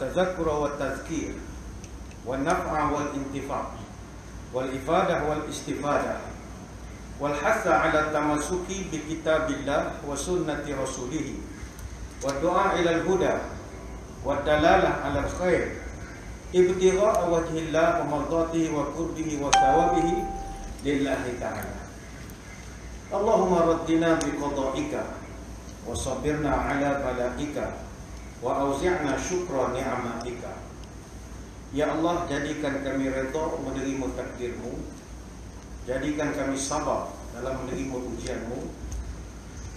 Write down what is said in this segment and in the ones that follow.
tadzakura wa tazkir, wal naf'a wal intifa', wal ifadah wal istifadah, wal hasa ala tamasuki bi kitabillah wa sunnati rasulih, wa du'a ila al-huda, wa dalalah ala al-khair, ibtigha'a wajhillah wa mardatihi wa qurbihi wa thawabihi lillahi ta'ala. Allahumma raddina bi qada'ika wa sabirna ala bala'ika wa auzi'na syukra ni'amatika. Ya Allah, jadikan kami redha menerima takdirmu, jadikan kami sabar dalam menerima ujianmu,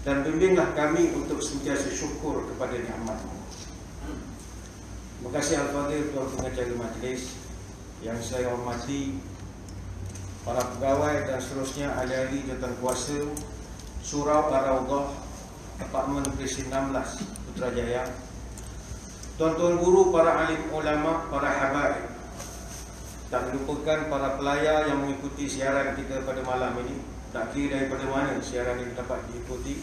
dan bimbinglah kami untuk sentiasa syukur kepada nikmatmu. Terima kasih Al-Fadhil Tuan Pengacara Majlis yang saya hormati, para pegawai dan seterusnya, ahli-ahli jawatankuasa Surau Ar-Raudhah Apartmen Presin 16 Putrajaya, tuan-tuan guru, para alim ulama, para habaib, tak dilupakan para pelayar yang mengikuti siaran kita pada malam ini. Tak kira daripada mana siaran ini dapat diikuti.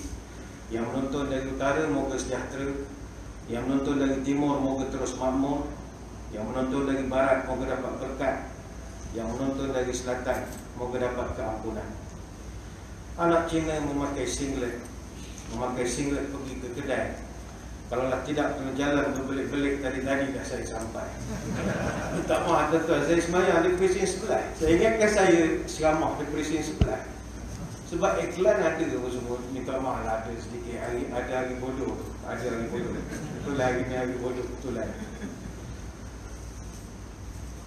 Yang menonton dari utara, moga sejahtera. Yang menonton dari timur, moga terus makmur. Yang menonton dari barat, moga dapat berkat. Yang menonton dari selatan, moga dapat keampunan. Anak Cina memakai singlet pergi ke kedai. Kalaulah tidak kena jalan berbelik-belik tadi dah saya sampai. Minta maaf tuan-tuan, saya semayang di presin sebelah. Saya ingatkan saya seramah di presin sebelah. Sebab iklan ada semua. Minta maaf lah, ada sedikit ada hari bodoh. Ada hari bodoh. Betul lah hari ni hari bodoh, betul lah.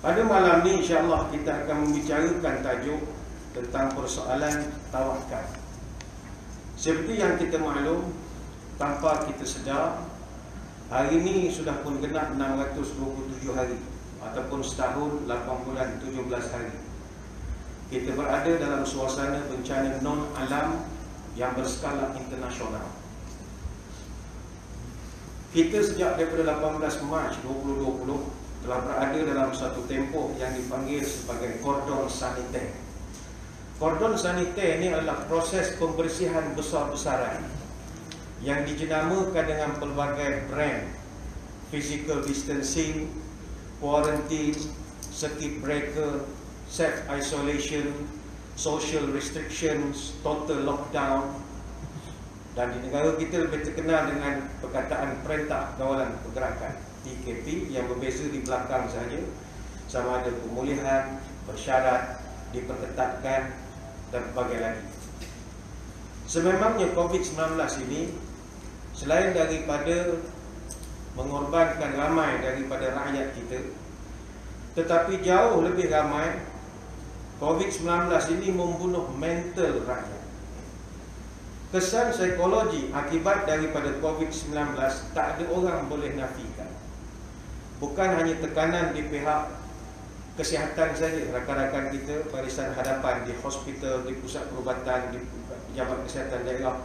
Pada malam ni insya-Allah kita akan membicarakan tajuk tentang persoalan tawakal. Seperti yang kita maklum, tanpa kita sedar, hari ini sudah pun genap 627 hari ataupun setahun 8 bulan 17 hari. Kita berada dalam suasana bencana non-alam yang berskala internasional. Kita sejak daripada 18 Mac 2020 telah berada dalam satu tempoh yang dipanggil sebagai kordon saniter. Kordon saniter ini adalah proses pembersihan besar-besaran yang dijenamakan dengan pelbagai brand: physical distancing, quarantine, circuit breaker, self-isolation, social restrictions, total lockdown. Dan di negara kita lebih terkenal dengan perkataan Perintah Kawalan Pergerakan PKP, yang berbeza di belakang sahaja, sama ada pemulihan, bersyarat, diperketatkan dan berbagai lagi. Sememangnya COVID-19 ini, selain daripada mengorbankan ramai daripada rakyat kita, tetapi jauh lebih ramai, COVID-19 ini membunuh mental rakyat. Kesan psikologi akibat daripada COVID-19 tak ada orang boleh nafikan. Bukan hanya tekanan di pihak kesihatan saja, rakan-rakan kita barisan hadapan di hospital, di pusat perubatan, di pejabat kesihatan daerah,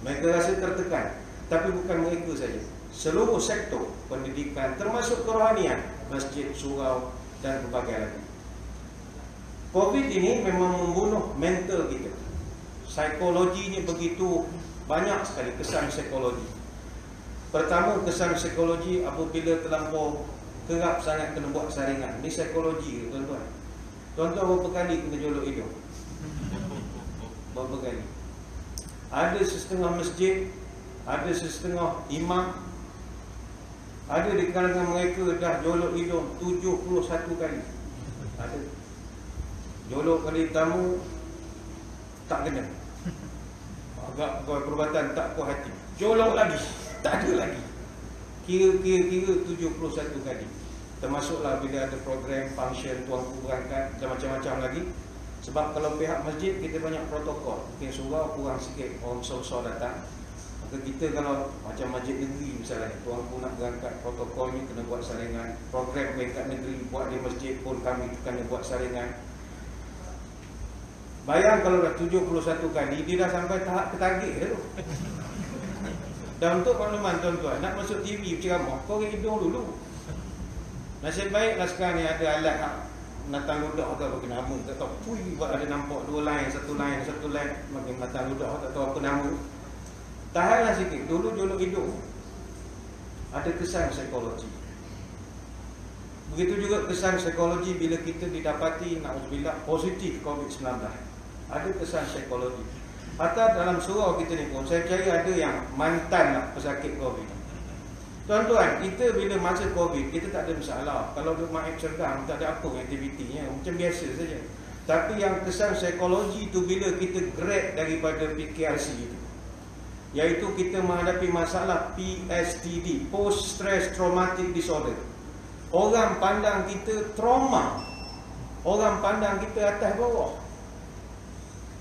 mereka rasa tertekan. Tapi bukan mereka saja, seluruh sektor pendidikan, termasuk kerohanian, masjid, surau dan berbagai lagi. COVID ini memang membunuh mental kita. Psikologinya begitu banyak sekali kesan psikologi. Pertama, kesan psikologi apabila terlampau kerap sangat kena buat saringan. Ini psikologi, tuan-tuan. Tuan-tuan berapa kali kena jolok hidung? Berapa kali? Ada setengah masjid, ada setengah imam, ada di kalangan mereka dah jolok hidung 71 kali. Ada. Jolok kali tamu tak kena. Agak pegawai perubatan tak puas hati, jolok lagi, tak ada lagi. Kira 71 kali. Termasuklah bila ada program, function, tuanku berangkat dan macam-macam lagi. Sebab kalau pihak masjid kita banyak protokol. Mungkin surau kurang sikit, orang besar-besar datang. Maka kita kalau macam masjid negeri misalnya, tuanku nak berangkat, protokolnya kena buat saringan. Program peringkat negeri buat di masjid pun kami kena buat saringan. Bayang kalau dah 71 kali, dia dah sampai tahap ketagih tu. Dan untuk makluman tuan-tuan, nak masuk TV ceramah, korek hidung dulu. Nasib baiklah sekarang ni ada alat natang ludah atau apa nama, tak tahu. Pui, buat ada nampak dua line, satu line, makin natang ludah, tak tahu apa nama. Tahanlah sikit, dulu jolok hidung. Ada kesan psikologi. Begitu juga kesan psikologi bila kita didapati na'udzubillah positif COVID-19. Ada kesan psikologi. Atau dalam surau kita ni pun, saya percaya ada yang mantan pesakit COVID. Tuan-tuan, kita bila masa COVID, kita tak ada masalah. Kalau duduk main cergam, tak ada apa aktivitinya, macam biasa saja. Tapi yang kesan psikologi itu bila kita grad daripada PKRC itu, iaitu kita menghadapi masalah PSTD, Post Stress Traumatic Disorder. Orang pandang kita trauma. Orang pandang kita atas bawah.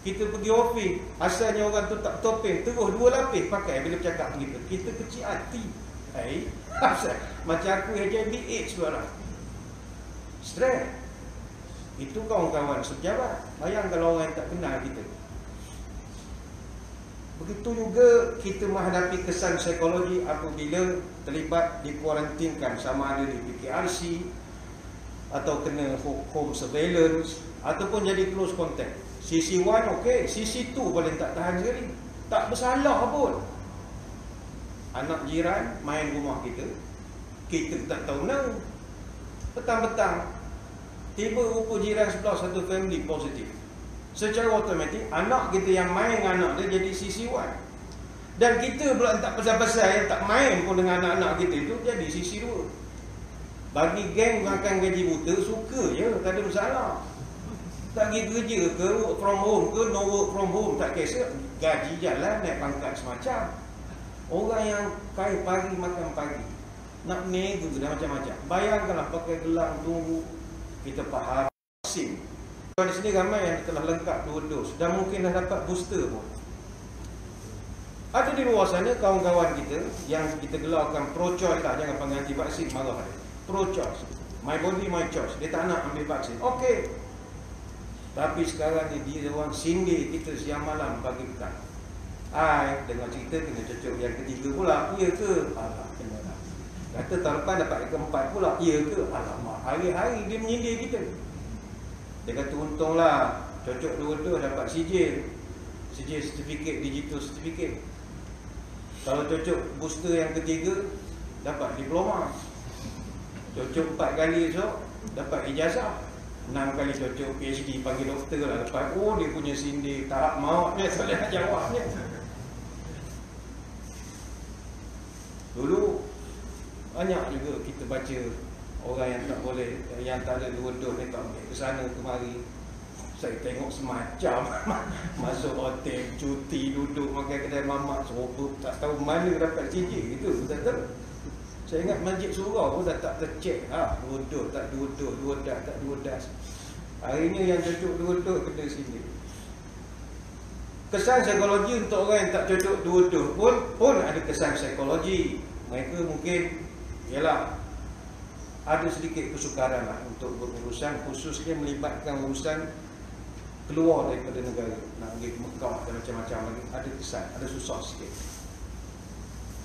Kita pergi ofis, asalnya orang tu tak topeng, terus 2 lapis pakai bila bercakap begitu. Kita kecil hati. Macam aku HIV AIDS sekarang. Stres. Itu kawan-kawan sepejabat. Bayang kalau orang yang tak kenal kita. Begitu juga kita menghadapi kesan psikologi apabila terlibat dikuarantinkan, sama ada di PKRC atau kena home surveillance ataupun jadi close contact. CC1 okey, CC2 paling tak tahan sekali. Tak bersalah pun. Anak jiran main rumah kita, kita tak tahu nak. Petang-petang tiba rupa jiran sebelah satu family positif. Secara automatik anak kita yang main dengan anak dia jadi CC1. Dan kita pula tak pasal-pasal yang tak main pun dengan anak-anak kita itu jadi CC2. Bagi geng makan gaji buta, suka je, tak ada masalah. Tak pergi kerja ke, work from home ke, no work from home, tak kisah. Gaji jalan, naik pangkat semacam. Orang yang kaya pagi makan pagi, nak nego dan macam-macam. Bayangkanlah pakai gelang tunggu. Kita faham vaksin. Di sini ramai yang telah lengkap 2 dos dan mungkin dah dapat booster pun. Ada di luar sana kawan-kawan kita yang kita gelarkan pro-choice lah, jangan panggil anti vaksin, marah dia. Pro-choice, my body my choice. Dia tak nak ambil vaksin. Okey. Tapi sekarang ni dia orang sindir kita siang malam pagi petang. Dengar cerita kena cocok yang ketiga pula. Ya ke? Alah, kena lah. Kata tahun depan dapat yang keempat pula. Ya ke? Alamak, hari-hari dia menyindir kita. Dia kata untunglah cocok 2 dapat sijil certificate, digital certificate. Kalau cocok booster yang ketiga dapat diploma. Cocok 4 kali esok dapat ijazah. 6 kali cocok PhD, panggil doktor lah lepas. Oh, dia punya sindir tahap mautnya, saya nak jawabnya. Dulu banyak juga kita baca orang yang tak boleh, yang tak ada 2 dos ni tak boleh ke sana kemari. Saya tengok semacam masuk hotel, cuti, duduk makan kedai mamak, sopa, tak tahu mana dapat sijil gitu, betul-betul. Saya ingat masjid surau pun dah tak tercek 2 dos, tak 2 dos, 2 das, tak 2 das. Hari ni yang cocok 2 dos kena sini. Kesan psikologi untuk orang yang tak cocok 2 dos pun ada kesan psikologi. Mereka mungkin ialah ada sedikit kesukaran lah untuk berurusan, khususnya melibatkan urusan keluar daripada negara, nak pergi ke Mekah dan macam-macam lagi. Ada kesan, ada susah sikit.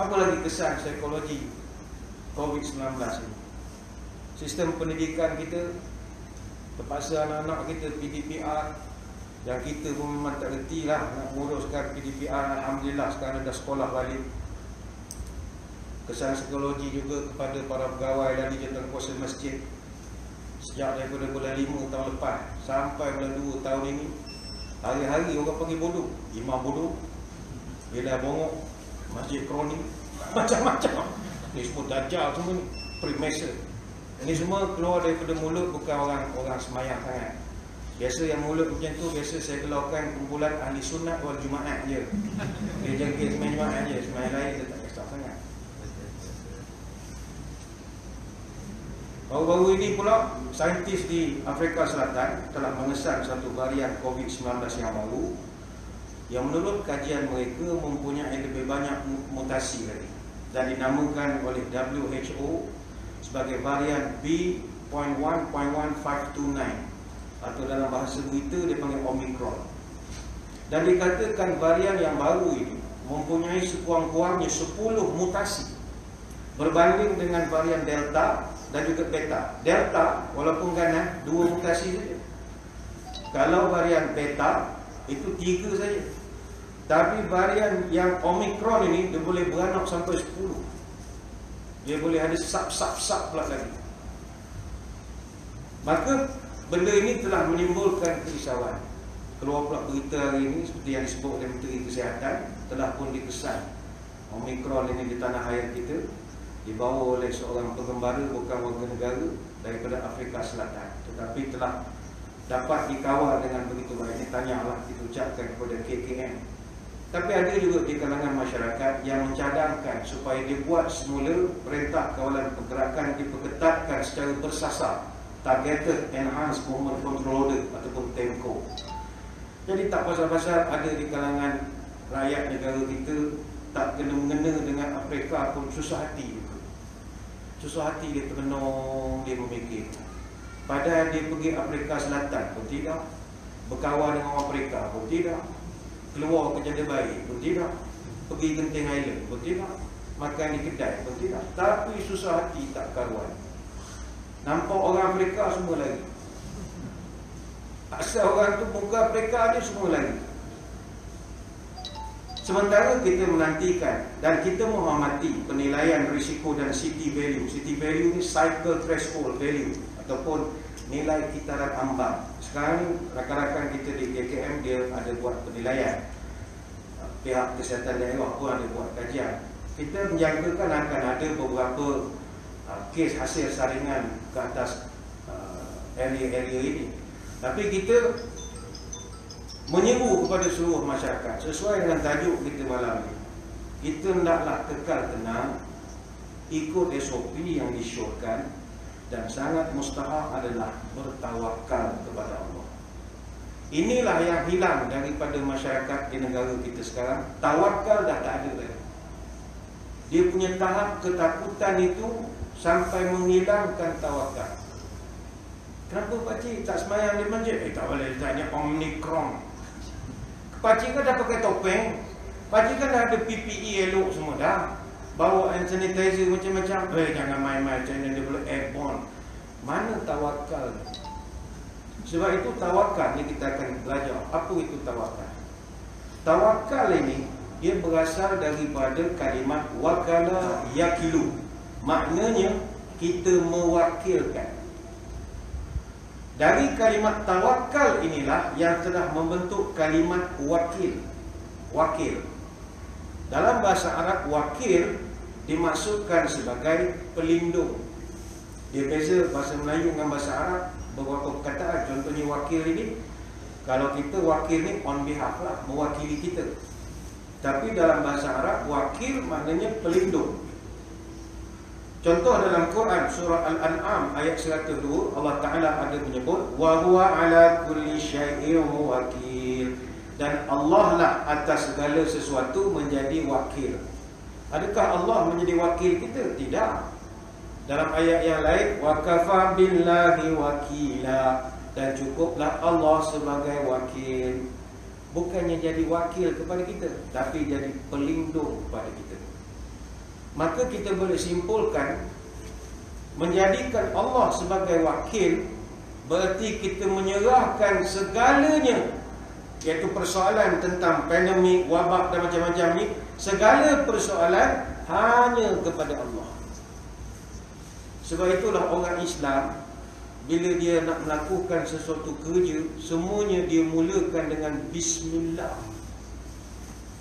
Apa lagi kesan psikologi COVID-19 ini? Sistem pendidikan kita terpaksa anak-anak kita PDPR, yang kita pun memang tak reti lah nak menguruskan PDPR. Alhamdulillah sekarang dah sekolah balik. Kesan psikologi juga kepada para pegawai dan jurukuasa masjid. Sejak daripada bulan 5 tahun lepas sampai bulan 2 tahun ini, hari-hari orang pergi bodoh, imam bodoh, bila bongok, masjid kronik, macam-macam. Ini semua dajjal semua ni, pre-mason. Ini semua keluar daripada mulut bukan orang semayang sangat. Biasa yang mulut macam tu, biasa saya gelarkan kumpulan ahli sunat wal jumaat je. Dia jaga semayang jumaat je, semayang lain dia tak kisah sangat. Baru-baru ini pula, saintis di Afrika Selatan telah mengesan satu varian COVID-19 yang baru, yang menurut kajian mereka mempunyai lebih banyak mutasi lagi, dan dinamakan oleh WHO sebagai varian B.1.1529, atau dalam bahasa berita dia panggil Omicron. Dan dikatakan varian yang baru ini mempunyai sekurang-kurangnya 10 mutasi berbanding dengan varian Delta dan juga Beta. Delta walaupun ganas 2 mutasi saja. Kalau varian Beta itu 3 saja. Tapi varian yang Omicron ini dia boleh beranak sampai 10. Dia boleh ada sub pula lagi. Maka benda ini telah menimbulkan kerisauan. Keluar pula berita hari ini seperti yang disebut oleh Menteri Kesihatan, telah pun dikesan Omicron ini di tanah air kita dibawa oleh seorang pengembara bukan warga negara daripada Afrika Selatan, tetapi telah dapat dikawal dengan begitu baik. Ini tanyalah kita ucapkan kepada KKM. Tapi ada juga di kalangan masyarakat yang mencadangkan supaya dibuat semula perintah kawalan pergerakan diperketatkan secara bersasar, Targeted Enhanced Movement Control Order ataupun TEMCO. Jadi tak pasal-pasal ada di kalangan rakyat negara kita tak kena-mengena dengan Afrika pun susah hati juga. Susah hati dia terenung, dia memikir. Padahal dia pergi Afrika Selatan pun tidak, berkawan dengan orang Afrika pun tidak, keluar ke Janda Baik pun tidak, pergi Genting Island pun tidak, makan di kedai pun tidak. Tapi susah hati tak karuan. Nampak orang Afrika semua lari. Asal orang tu muka Afrika dia semua lari. Sementara kita menantikan dan kita menghormati penilaian risiko dan city value. City value ni cycle threshold value ataupun nilai kitaran ambang. Sekarang ni rakan-rakan kita di KKM dia ada buat penilaian. Pihak kesihatan daerah pun ada buat kajian. Kita menjangkakan akan ada beberapa kes hasil saringan ke atas area-area ini. Tapi kita menyeru kepada seluruh masyarakat sesuai dengan tajuk kita malam ini. Kita hendaklah kekal tenang, ikut SOP yang disyorkan, dan sangat mustahak adalah bertawakal kepada Allah. Inilah yang hilang daripada masyarakat di negara kita sekarang. Tawakal dah tak ada lagi. Dia punya tahap ketakutan itu sampai menghilangkan tawakal. Kenapa pakcik tak semayang di masjid? Tak boleh tanya Omicron. Pakcik kan dah pakai topeng, pakcik kan dah ada PPE elok semua dah, bawa hand sanitizer macam-macam. Jangan main-main, jangan dia boleh airborne. Mana tawakal? Sebab itu tawakal ni kita akan belajar. Apa itu tawakal? Tawakal ini dia berasal daripada kalimat wakala yakilu. Maknanya kita mewakilkan. Dari kalimat tawakal inilah yang telah membentuk kalimat wakil. Wakil. Dalam bahasa Arab, wakil dimaksudkan sebagai pelindung. Dia beza bahasa Melayu dengan bahasa Arab beberapa perkataan. Contohnya wakil ini, kalau kita wakil ni on behalf lah, mewakili kita. Tapi dalam bahasa Arab, wakil maknanya pelindung. Contoh dalam Quran surah Al-An'am ayat 102, Allah Ta'ala ada menyebut wa huwa ala kulli syai'in wakil, dan Allah lah atas segala sesuatu menjadi wakil. Adakah Allah menjadi wakil kita? Tidak. Dalam ayat yang lain, wa kafa billahi wakila, dan cukuplah Allah sebagai wakil. Bukannya jadi wakil kepada kita, tapi jadi pelindung kepada kita. Maka kita boleh simpulkan, menjadikan Allah sebagai wakil berarti kita menyerahkan segalanya, iaitu persoalan tentang pandemik, wabak dan macam-macam ni, segala persoalan hanya kepada Allah. Sebab itulah orang Islam bila dia nak melakukan sesuatu kerja, semuanya dia mulakan dengan Bismillah.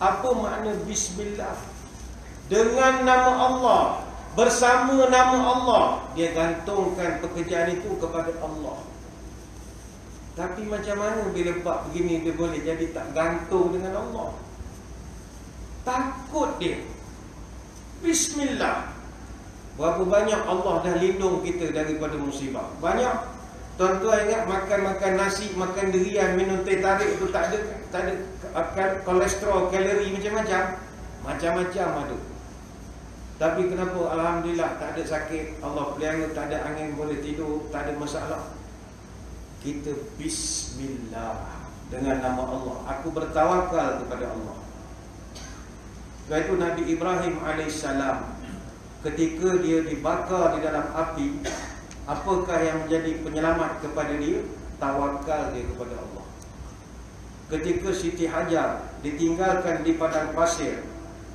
Apa makna Bismillah? Dengan nama Allah, bersama nama Allah, dia gantungkan pekerjaan itu kepada Allah. Tapi macam mana bila buat begini dia boleh jadi tak gantung dengan Allah? Takut dia. Bismillah. Berapa banyak Allah dah lindung kita daripada musibah. Banyak. Tuan-tuan ingat makan nasi, makan durian, minum teh tarik itu tak ada kolesterol, kalori macam-macam. Macam-macam ada. Tapi kenapa alhamdulillah tak ada sakit, Allah pelihara, tak ada angin, boleh tidur, tak ada masalah. Kita Bismillah dengan nama Allah. Aku bertawakal kepada Allah. Sebab itu Nabi Ibrahim AS ketika dia dibakar di dalam api, apakah yang menjadi penyelamat kepada dia? Tawakal dia kepada Allah. Ketika Siti Hajar ditinggalkan di padang pasir,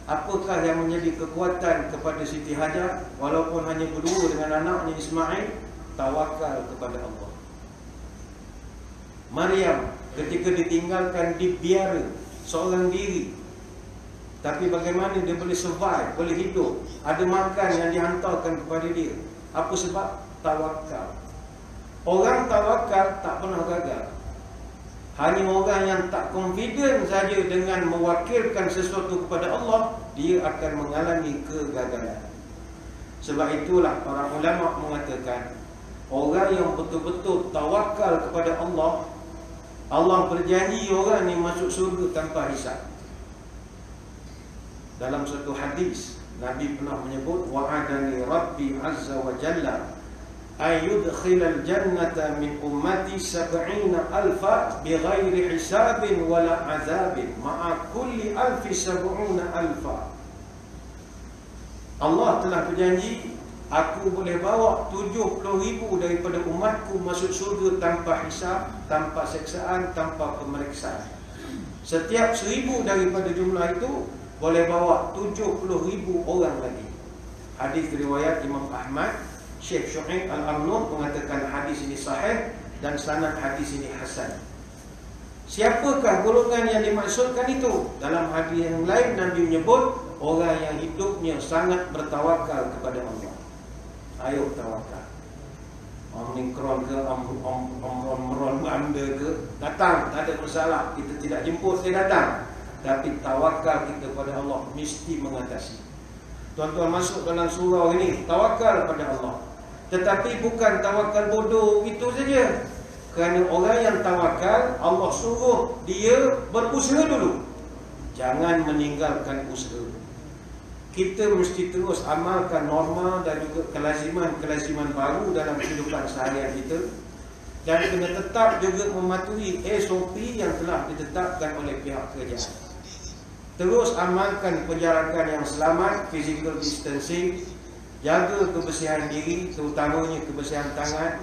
apakah yang menjadi kekuatan kepada Siti Hajar walaupun hanya berdua dengan anaknya Ismail? Tawakal kepada Allah. Maryam ketika ditinggalkan di biara seorang diri, tapi bagaimana dia boleh survive, boleh hidup, ada makan yang dihantarkan kepada dia. Apa sebab? Tawakal. Orang tawakal tak pernah gagal. Hanya orang yang tak confident saja dengan mewakilkan sesuatu kepada Allah, dia akan mengalami kegagalan. Sebab itulah para ulama mengatakan, orang yang betul-betul tawakal kepada Allah, Allah berjanji orang ni masuk syurga tanpa hisab. Dalam satu hadis, Nabi pernah menyebut, wa'adani Rabbi Azza wa Jalla ayyudkhilal jannata min ummati 70,000 bighairi hisabin wala azabin ma'a kulli alfi 70,000. Allah telah berjanji, aku boleh bawa 70,000 daripada umatku masuk syurga tanpa hisab, tanpa seksaan, tanpa pemeriksaan. Setiap 1,000 daripada jumlah itu boleh bawa 70,000 orang lagi. Hadis riwayat Imam Ahmad. Syekh Syu'aib Al-Amnun mengatakan hadis ini sahih dan sanad hadis ini hasan. Siapakah golongan yang dimaksudkan itu? Dalam hadis yang lain Nabi menyebut orang yang hidupnya sangat bertawakal kepada Allah. Ayo tawakal. Omikron ke, Omron anda ke, datang, tak ada masalah. Kita tidak jemput, saya datang. Tapi tawakal kita pada Allah mesti mengatasi. Tuan-tuan masuk dalam surau ini, tawakal pada Allah. Tetapi bukan tawakal bodoh itu saja. Kerana orang yang tawakal, Allah suruh dia berusaha dulu. Jangan meninggalkan usaha. Kita mesti terus amalkan norma dan juga kelaziman baru dalam kehidupan seharian kita. Dan kena tetap juga mematuhi SOP yang telah ditetapkan oleh pihak kerajaan. Terus amalkan penjarakan yang selamat, physical distancing, jaga kebersihan diri, terutamanya kebersihan tangan,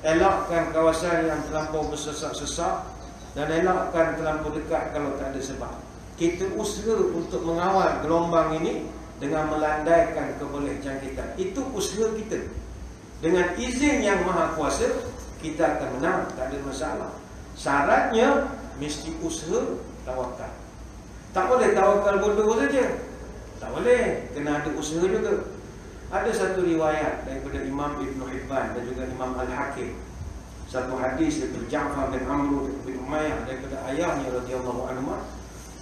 elakkan kawasan yang terlampau bersesak-sesak dan elakkan terlampau dekat kalau tak ada sebab. Kita usaha untuk mengawal gelombang ini dengan melandaikan keboleh jangkitan. Itu usaha kita. Dengan izin yang maha kuasa, kita akan menang, tak ada masalah. Syaratnya mesti usaha tawakal. Tak boleh tawakal bodoh saja. Tak boleh, kena ada usaha juga. Ada satu riwayat daripada Imam Ibn Hibban dan juga Imam Al-Hakim. Satu hadis daripada Ja'far bin Amr bin Umayyah daripada ayahnya radhiyallahu anhu.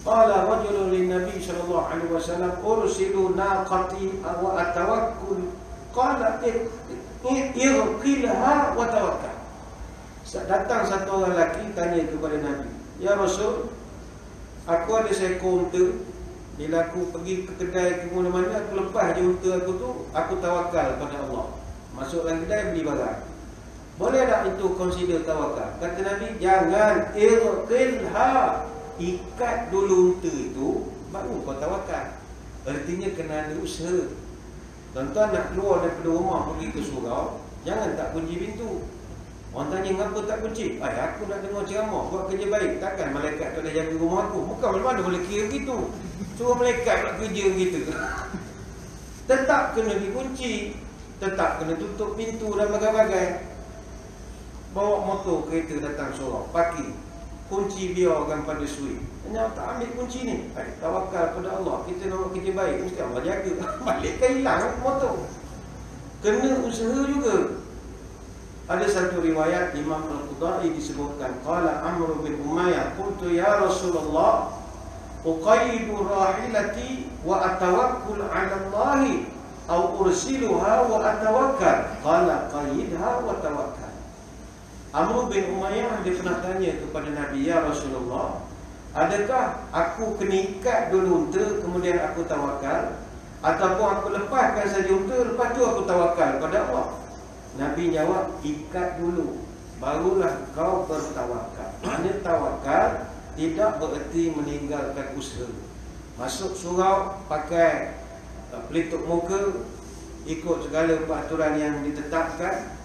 Qala rajulun lin Nabi sallallahu alaihi wasallam ursilu naqati wa atawakkul. Qala irqilha wa tawakkal. Datang satu orang lelaki tanya kepada Nabi, "Ya Rasul, aku ada seekor unta. Bila aku pergi ke kedai ke mana-mana, aku lepas je unta aku tu, aku tawakal pada Allah. Masuk dalam kedai beli barang. Boleh tak itu consider tawakal?" Kata Nabi, "Jangan, irqilha. Ikat dulu unta itu, baru kau tawakal." Artinya kena ada usaha. Tuan-tuan nak keluar daripada rumah pergi ke surau, jangan tak kunci pintu. Orang tanya, "Kenapa tak kunci?" Aku nak dengar ceramah, buat kerja baik. Takkan malaikat tu dah jaga rumah aku? Bukan mana boleh kira gitu. Suruh malaikat nak kerja gitu. Tetap kena dikunci, tetap kena tutup pintu dan bagai-bagai. Bawa motor, kereta datang surau, parking, kunci biarkan pada sui. Hanya tak ambil kunci ni. Tawakal pada Allah. Kita nak buat kerja baik, mesti Allah jaga. Malaikat hilang motor. Kena usaha juga. Ada satu riwayat Imam Al-Qudai disebutkan, qala Amr bin Umayyah, qultu ya Rasulullah, uqayyidu rahilati wa atawakkul 'ala Allah aw ursiluha wa atawakkal. Qala qayyidha wa tawakkal. Amr bin Umayyah dia pernah tanya kepada Nabi, "Ya Rasulullah, adakah aku kena ikat dulu unta kemudian aku tawakal, ataupun aku lepaskan saja unta lepas tu aku tawakal pada Allah?" Nabi jawab, ikat dulu, barulah kau bertawakal. Mana tawakal tidak bererti meninggalkan usaha. Masuk surau pakai pelitup muka, ikut segala peraturan yang ditetapkan,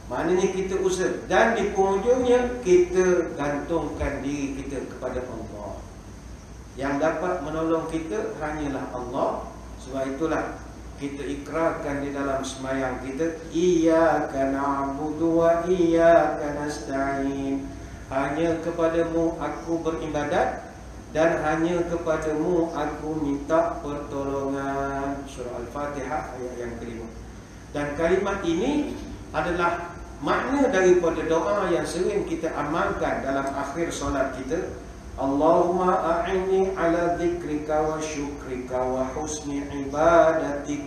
maknanya kita usaha. Dan di penghujungnya kita gantungkan diri kita kepada Allah. Yang dapat menolong kita hanyalah Allah. Sebab itulah kita ikrarkan di dalam sembahyang kita, iyyaka na'budu wa iyyaka nasta'in hanya kepadamu aku beribadat dan hanya kepadamu aku minta pertolongan. Surah Al-Fatihah ayat yang kelima. Dan kalimat ini adalah makna daripada doa yang sering kita amalkan dalam akhir solat kita. Allahumma a'inni ala dzikrika wa syukrika wa husni ibadatik.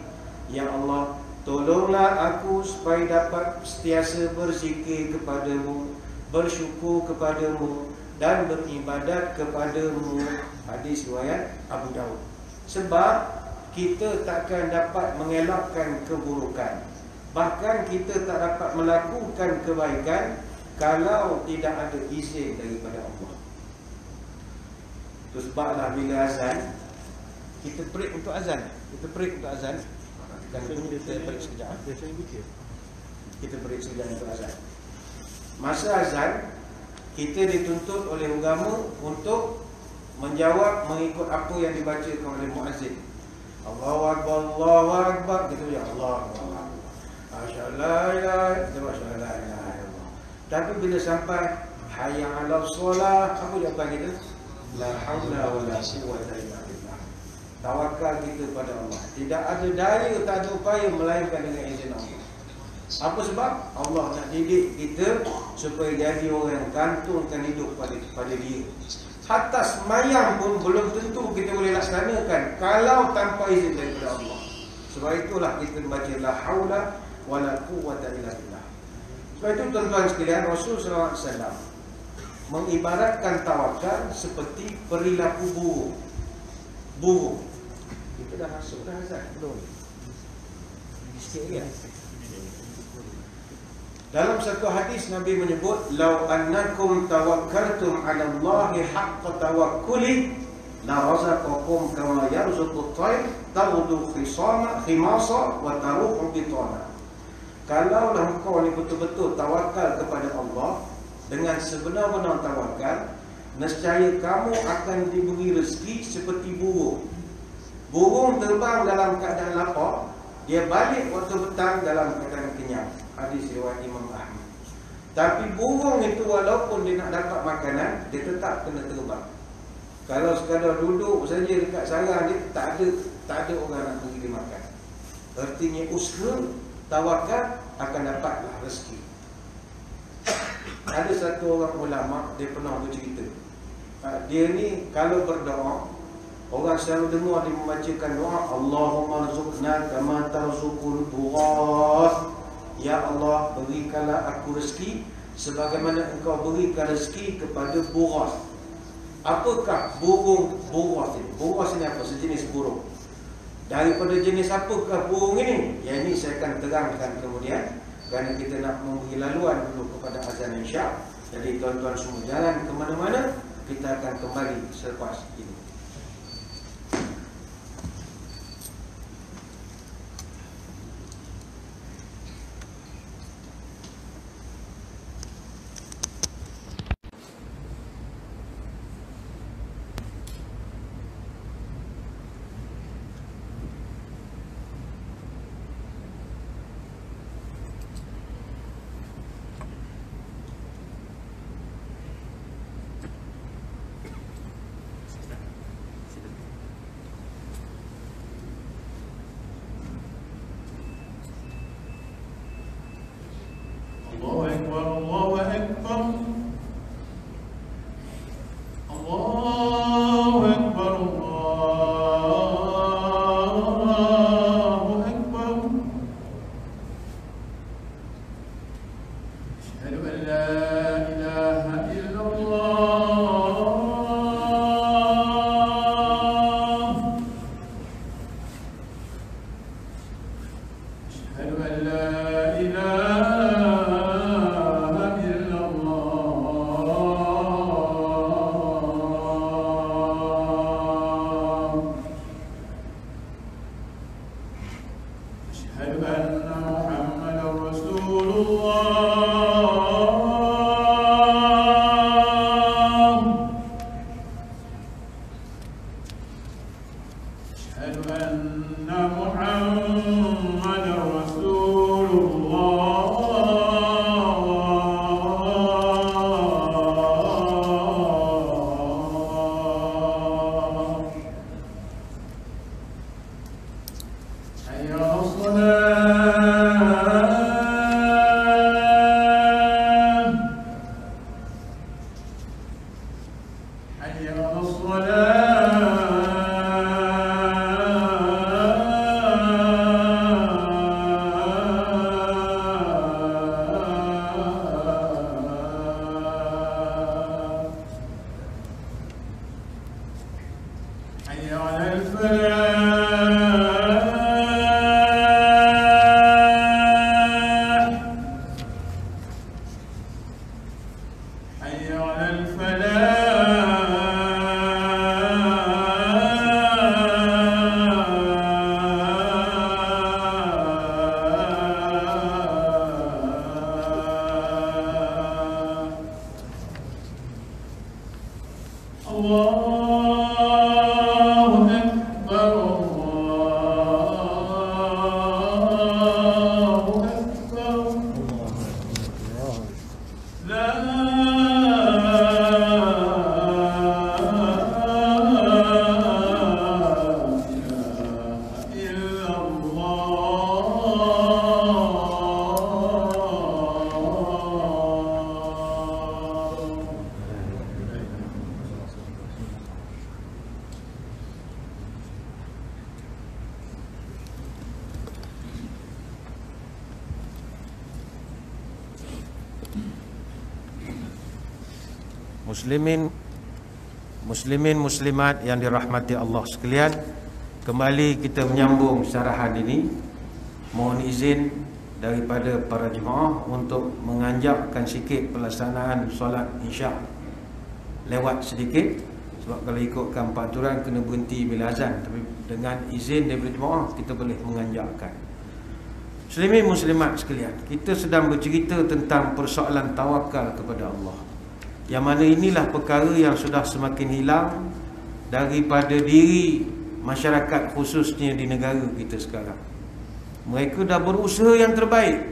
Ya Allah, tolonglah aku supaya dapat sentiasa berzikir kepadamu, bersyukur kepadamu dan beribadat kepadamu. Hadis riwayat Abu Daud. Sebab kita takkan dapat mengelakkan keburukan, bahkan kita tak dapat melakukan kebaikan kalau tidak ada izin daripada Allah. Itu sebablah bila azan, kita break untuk azan. Kita break untuk azan. Dan kita break sekejap. Kita break sekejap untuk azan. Masa azan, kita dituntut oleh agama untuk menjawab mengikut apa yang dibacakan oleh muazzin. Allahu Akbar, Allahu Akbar. Gitu ya, Allahu Akbar. Asyhadu la ilaha illallah. Tapi bila sampai hayya 'alas solah, apa jawapan kita? La haula wala quwwata illa billah. Tawakal kita pada Allah. Tidak ada daya, tak ada upaya melainkan dengan izin Allah. Apa sebab? Allah nak didik kita supaya jadi orang yang gantungkan hidup pada dia. Hatta semayang pun belum tentu kita boleh laksanakan kalau tanpa izin daripada Allah. Sebab itulah kita membaca la haula wala quwwata illa billah. Sebab itu tuan-tuan sekalian, Rasulullah SAW mengibaratkan tawakal seperti perilaku burung. Burung. Kita dah masuk dah azan belum? Sikit lagi ya? Dalam satu hadis Nabi menyebut, "Lau annakum tawakkaltum 'ala Allahi haqqa tawakkuli la razaqakum kama yarzuqu at-tayr taghdu khimasa wa taruhu bitana." Kalaulah engkau ni betul-betul tawakal kepada Allah dengan sebenar-benar tawakal, nescaya kamu akan diberi rezeki seperti burung. Burung terbang dalam keadaan lapar, dia balik waktu petang dalam keadaan kenyang. Hadis riwayat Imam Ahmad. Tapi burung itu walaupun dia nak dapat makanan, dia tetap kena terbang. Kalau sekadar duduk saja dekat sarang dia, tak ada orang nak beri dia makan. Artinya usaha tawakal akan dapatlah rezeki. Ada satu orang ulama, dia pernah bercerita. Dia ni kalau berdoa, orang selalu dengar dia membacakan doa, Allahumma rzuqna kama tarzuqul bughas. Ya Allah, berikanlah aku rezeki sebagaimana engkau berikan rezeki kepada bughas. Apakah burung bughas ini? Bughas ini apa? Sejenis burung. Daripada jenis apakah burung ini? Yang ini saya akan terangkan kemudian, kerana kita nak memberi laluan dulu kepada azan Isya. Jadi tuan-tuan semua jalan ke mana-mana, kita akan kembali selepas ini. Muslimin muslimat yang dirahmati Allah sekalian, kembali kita menyambung syarahan ini. Mohon izin daripada para jemaah untuk menganjakkan sikit pelaksanaan solat Isyak lewat sedikit, sebab kalau ikutkan peraturan kena berhenti bila azan. Tapi dengan izin daripada jemaah kita boleh menganjakkan. Muslimin muslimat sekalian, kita sedang bercerita tentang persoalan tawakal kepada Allah, yang mana inilah perkara yang sudah semakin hilang daripada diri masyarakat, khususnya di negara kita sekarang. Mereka dah berusaha yang terbaik,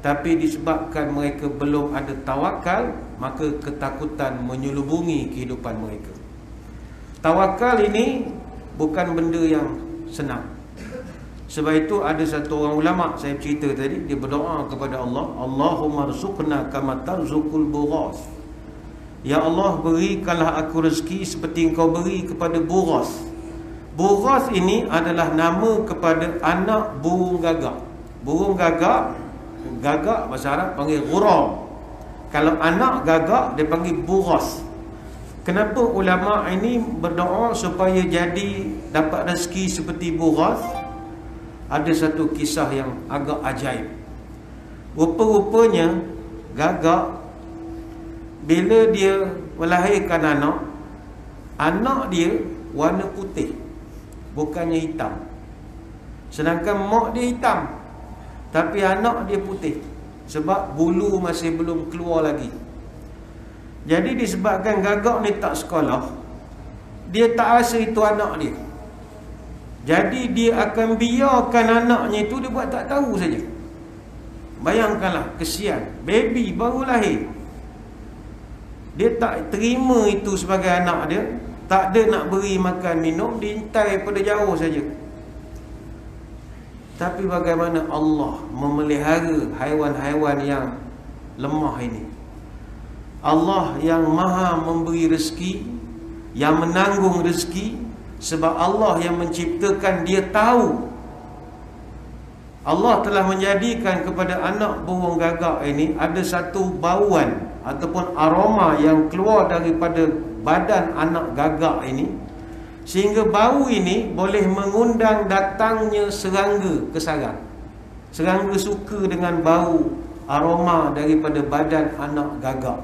tapi disebabkan mereka belum ada tawakal, maka ketakutan menyelubungi kehidupan mereka. Tawakal ini bukan benda yang senang. Sebab itu ada satu orang ulama, saya cerita tadi, dia berdoa kepada Allah, Allahumma rzuqna kama tarzuqul bughas. Ya Allah, berikanlah aku rezeki seperti engkau beri kepada bughas. Bughas ini adalah nama kepada anak burung gagak. Burung gagak, gagak bahasa Arab panggil ghuram. Kalau anak gagak dia panggil bughas. Kenapa ulama ini berdoa supaya jadi dapat rezeki seperti bughas? Ada satu kisah yang agak ajaib. Rupa-rupanya gagak bila dia melahirkan anak dia warna putih, bukannya hitam. Sedangkan mak dia hitam, tapi anak dia putih, sebab bulu masih belum keluar lagi. Jadi disebabkan gagak ni tak sekolah, dia tak rasa itu anak dia. Jadi dia akan biarkan anaknya itu dia buat tak tahu saja. Bayangkanlah, kesian, baby baru lahir, dia tak terima itu sebagai anak dia, tak ada nak beri makan minum, dia hintai pada jauh saja. Tapi bagaimana Allah memelihara haiwan-haiwan yang lemah ini. Allah yang maha memberi rezeki, yang menanggung rezeki, sebab Allah yang menciptakan, dia tahu. Allah telah menjadikan kepada anak burung gagak ini ada satu bauan ataupun aroma yang keluar daripada badan anak gagak ini, sehingga bau ini boleh mengundang datangnya serangga ke sarang. Serangga suka dengan bau aroma daripada badan anak gagak.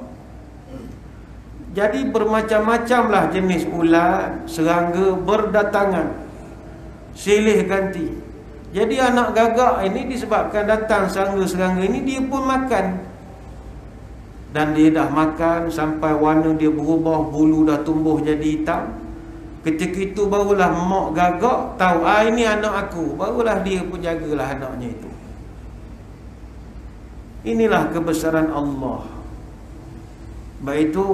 Jadi bermacam-macamlah jenis ulat, serangga berdatangan, silih ganti. Jadi anak gagak ini disebabkan datang serangga-serangga ini, dia pun makan. Dan dia dah makan sampai warna dia berubah, bulu dah tumbuh jadi hitam. Ketika itu barulah mak gagak tahu, ini anak aku. Barulah dia pun jagalah anaknya itu. Inilah kebesaran Allah. Baik itu,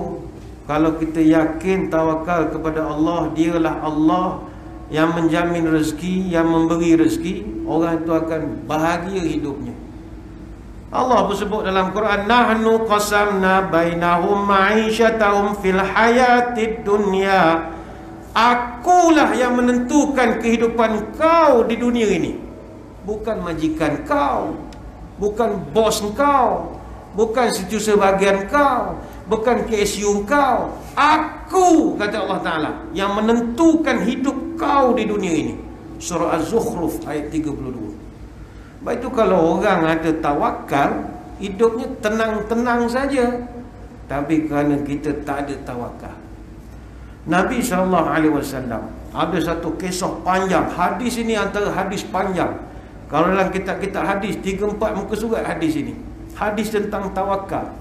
kalau kita yakin tawakal kepada Allah, dialah Allah yang menjamin rezeki, yang memberi rezeki, orang itu akan bahagia hidupnya. Allah bersebut dalam Quran, nahnu qasamna bainahum ma'isyatahum fil hayatid dunya. Akulah yang menentukan kehidupan kau di dunia ini, bukan majikan kau, bukan bos kau, bukan setiausaha bahagian kau, bukan KSU kau. Aku, kata Allah Ta'ala, yang menentukan hidup kau di dunia ini. Surah Az-Zukhruf ayat 32. Baik itu, kalau orang ada tawakal, hidupnya tenang-tenang saja. Tapi kerana kita tak ada tawakal, Nabi SAW ada satu kisah panjang. Hadis ini antara hadis panjang. Kalau dalam kitab-kitab hadis 3-4 muka surat hadis ini, hadis tentang tawakal.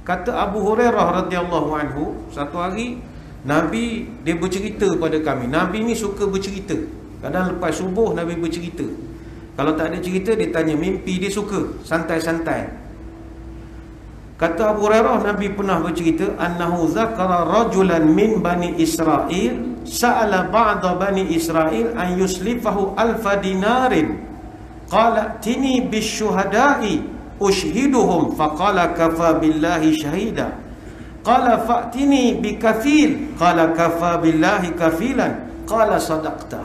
Kata Abu Hurairah radhiyallahu anhu, satu hari Nabi dia bercerita pada kami. Nabi ni suka bercerita. Kadang lepas subuh Nabi bercerita. Kalau tak ada cerita dia tanya mimpi, dia suka santai-santai. Kata Abu Hurairah, Nabi pernah bercerita annahu zakara rajulan min bani Israel sa'ala ba'da bani Israel an yuslifahu alfa dinarin qala tini bisyuhada'i ushhiduhum faqala kafa billahi syahida qala fa'tini bikafil qala kafa billahi kafilan qala sadaqta.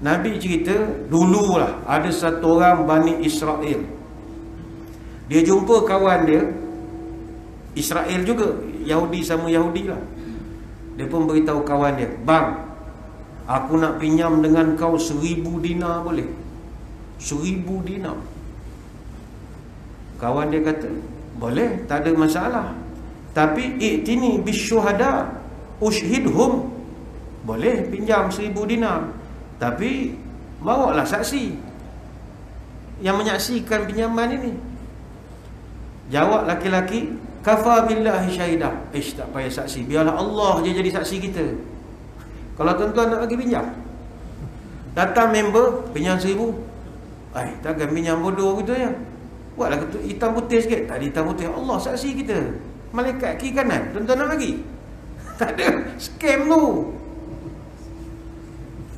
Nabi cerita dululah ada satu orang Bani Israel, dia jumpa kawan dia Israel juga, Yahudi sama Yahudi lah. Dia pun beritahu kawan dia, bang, aku nak pinjam dengan kau 1000 dinar boleh? 1000 dinar. Kawan dia kata, boleh, tak ada masalah. Tapi i'tini bisyuhada ushhidhum, boleh pinjam 1000 dinar, tapi bawalah saksi yang menyaksikan pinjaman ini. Jawab laki-laki, kafa billahi syahidah. Tak payah saksi, biarlah Allah je jadi saksi kita. Kalau tuan-tuan nak bagi pinjam, datang member pinjam 1000, takkan pinjam bodoh gitu ya. Buatlah hitam putih sikit. Tak ada hitam putih, Allah saksi kita. Malaikat kiri kanan, tuan-tuan nak bagi. Tak ada, scam tu.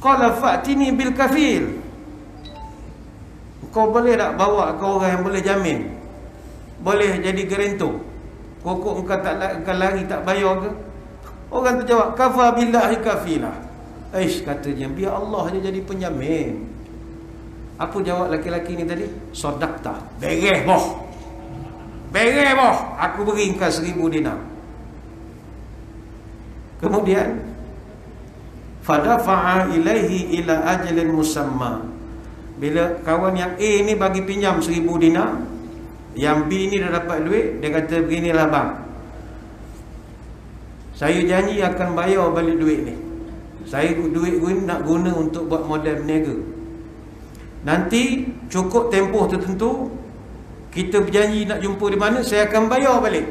Qala fa'tini bil kafil, kau boleh tak bawa kau orang yang boleh jamin, boleh jadi garantor. Pokok engkau tak lari tak bayar ke? Orang tu jawab, kafa billahi kafilah. Katanya, biar Allah je jadi penjamin. Apa jawab laki-laki ni tadi? Sadaqta. Beres boh. Beres boh. Aku beri engkau 1000 dinar. Kemudian fadafa'a ilaihi ila ajalin musamma. Bila kawan yang A ni bagi pinjam 1000 dinar, yang B ni dah dapat duit, dia kata beginilah bang, saya janji akan bayar balik duit ni. Saya duit gue nak guna untuk buat modal berniaga. Nanti cukup tempoh tertentu, kita berjanji nak jumpa di mana, saya akan bayar balik.